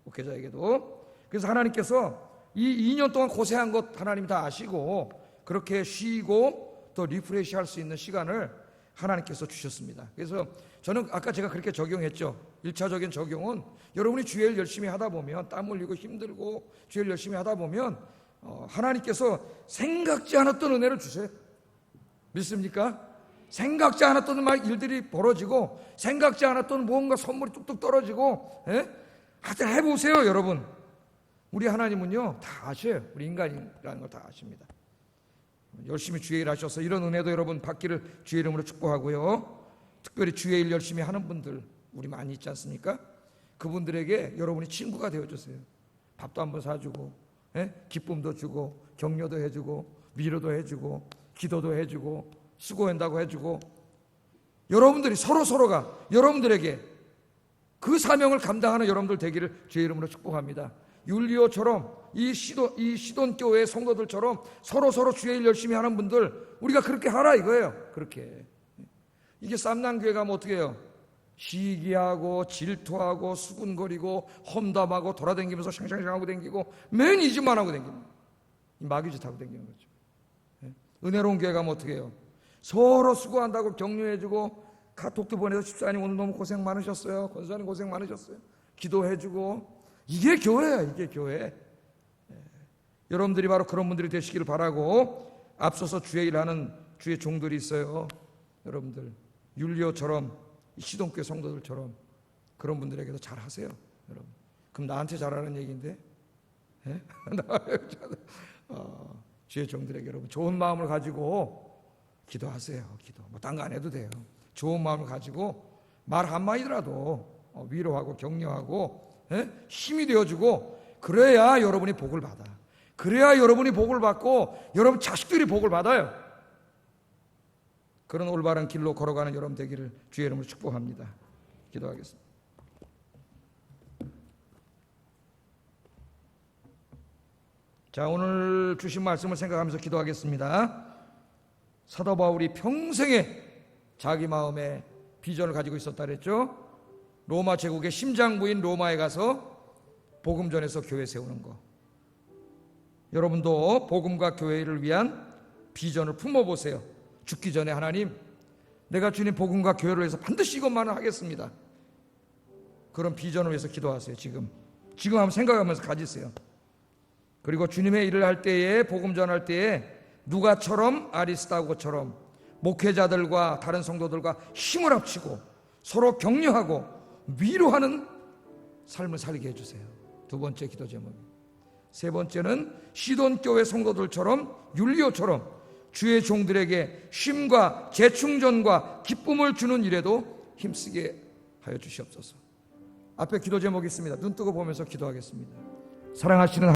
목회자에게도. 그래서 하나님께서 이 2년 동안 고생한 것 하나님 다 아시고 그렇게 쉬고 또 리프레시 할 수 있는 시간을 하나님께서 주셨습니다. 그래서 저는 아까 제가 그렇게 적용했죠. 1차적인 적용은 여러분이 주일 열심히 하다 보면 땀 흘리고 힘들고 주일 열심히 하다 보면 하나님께서 생각지 않았던 은혜를 주세요. 믿습니까? 생각지 않았던 일들이 벌어지고 생각지 않았던 무언가 선물이 뚝뚝 떨어지고 하여튼 해보세요. 여러분, 우리 하나님은요 다 아셔요. 우리 인간이라는 걸 다 아십니다. 열심히 주의 일 하셔서 이런 은혜도 여러분 받기를 주의 이름으로 축복하고요. 특별히 주의 일 열심히 하는 분들 우리 많이 있지 않습니까? 그분들에게 여러분이 친구가 되어주세요. 밥도 한번 사주고 기쁨도 주고 격려도 해주고 위로도 해주고 기도도 해주고 수고한다고 해주고 여러분들이 서로가 여러분들에게 그 사명을 감당하는 여러분들 되기를 주의 이름으로 축복합니다. 율리오처럼 이 시돈 교회 성도들처럼 서로 주의 일 열심히 하는 분들 우리가 그렇게 하라 이거예요. 그렇게. 이게 쌈난교회 가면 어떻게 해요? 시기하고 질투하고 수군거리고 험담하고 돌아다니면서 샹샹샹하고 다니고 맨 이 짓만 하고 다니는 마귀짓 하고 다니는 거죠. 은혜로운 교회 가면 어떻게 해요? 서로 수고한다고 격려해주고 카톡도 보내서 집사님 오늘 너무 고생 많으셨어요. 권사님 고생 많으셨어요. 기도해주고 이게 교회야. 이게 교회. 여러분들이 바로 그런 분들이 되시기를 바라고 앞서서 주의 일하는 주의 종들이 있어요. 여러분들 율리오처럼 시돈교회 성도들처럼 그런 분들에게도 잘하세요. 여러분. 그럼 나한테 잘하는 얘기인데 주의 종들에게 여러분 좋은 마음을 가지고 기도하세요. 기도. 뭐 딴 거 안 해도 돼요. 좋은 마음을 가지고 말 한마디라도 위로하고 격려하고 힘이 되어주고 그래야 여러분이 복을 받아. 그래야 여러분이 복을 받고 여러분 자식들이 복을 받아요. 그런 올바른 길로 걸어가는 여러분 되기를 주의 이름으로 축복합니다. 기도하겠습니다. 자, 오늘 주신 말씀을 생각하면서 기도하겠습니다. 사도 바울이 평생에 자기 마음에 비전을 가지고 있었다 그랬죠. 로마 제국의 심장부인 로마에 가서 복음 전해서 교회 세우는 거. 여러분도 복음과 교회를 위한 비전을 품어보세요. 죽기 전에 하나님, 내가 주님 복음과 교회를 위해서 반드시 이것만은 하겠습니다. 그런 비전을 위해서 기도하세요. 지금 한번 생각하면서 가지세요. 그리고 주님의 일을 할 때에, 복음 전할 때에 누가처럼, 아리스다고처럼 목회자들과 다른 성도들과 힘을 합치고 서로 격려하고 위로하는 삶을 살게 해주세요. 두 번째 기도 제목. 세 번째는 시돈교회 성도들처럼, 율리오처럼 주의 종들에게 쉼과 재충전과 기쁨을 주는 일에도 힘쓰게 하여 주시옵소서. 앞에 기도 제목이 있습니다. 눈 뜨고 보면서 기도하겠습니다. 사랑하시는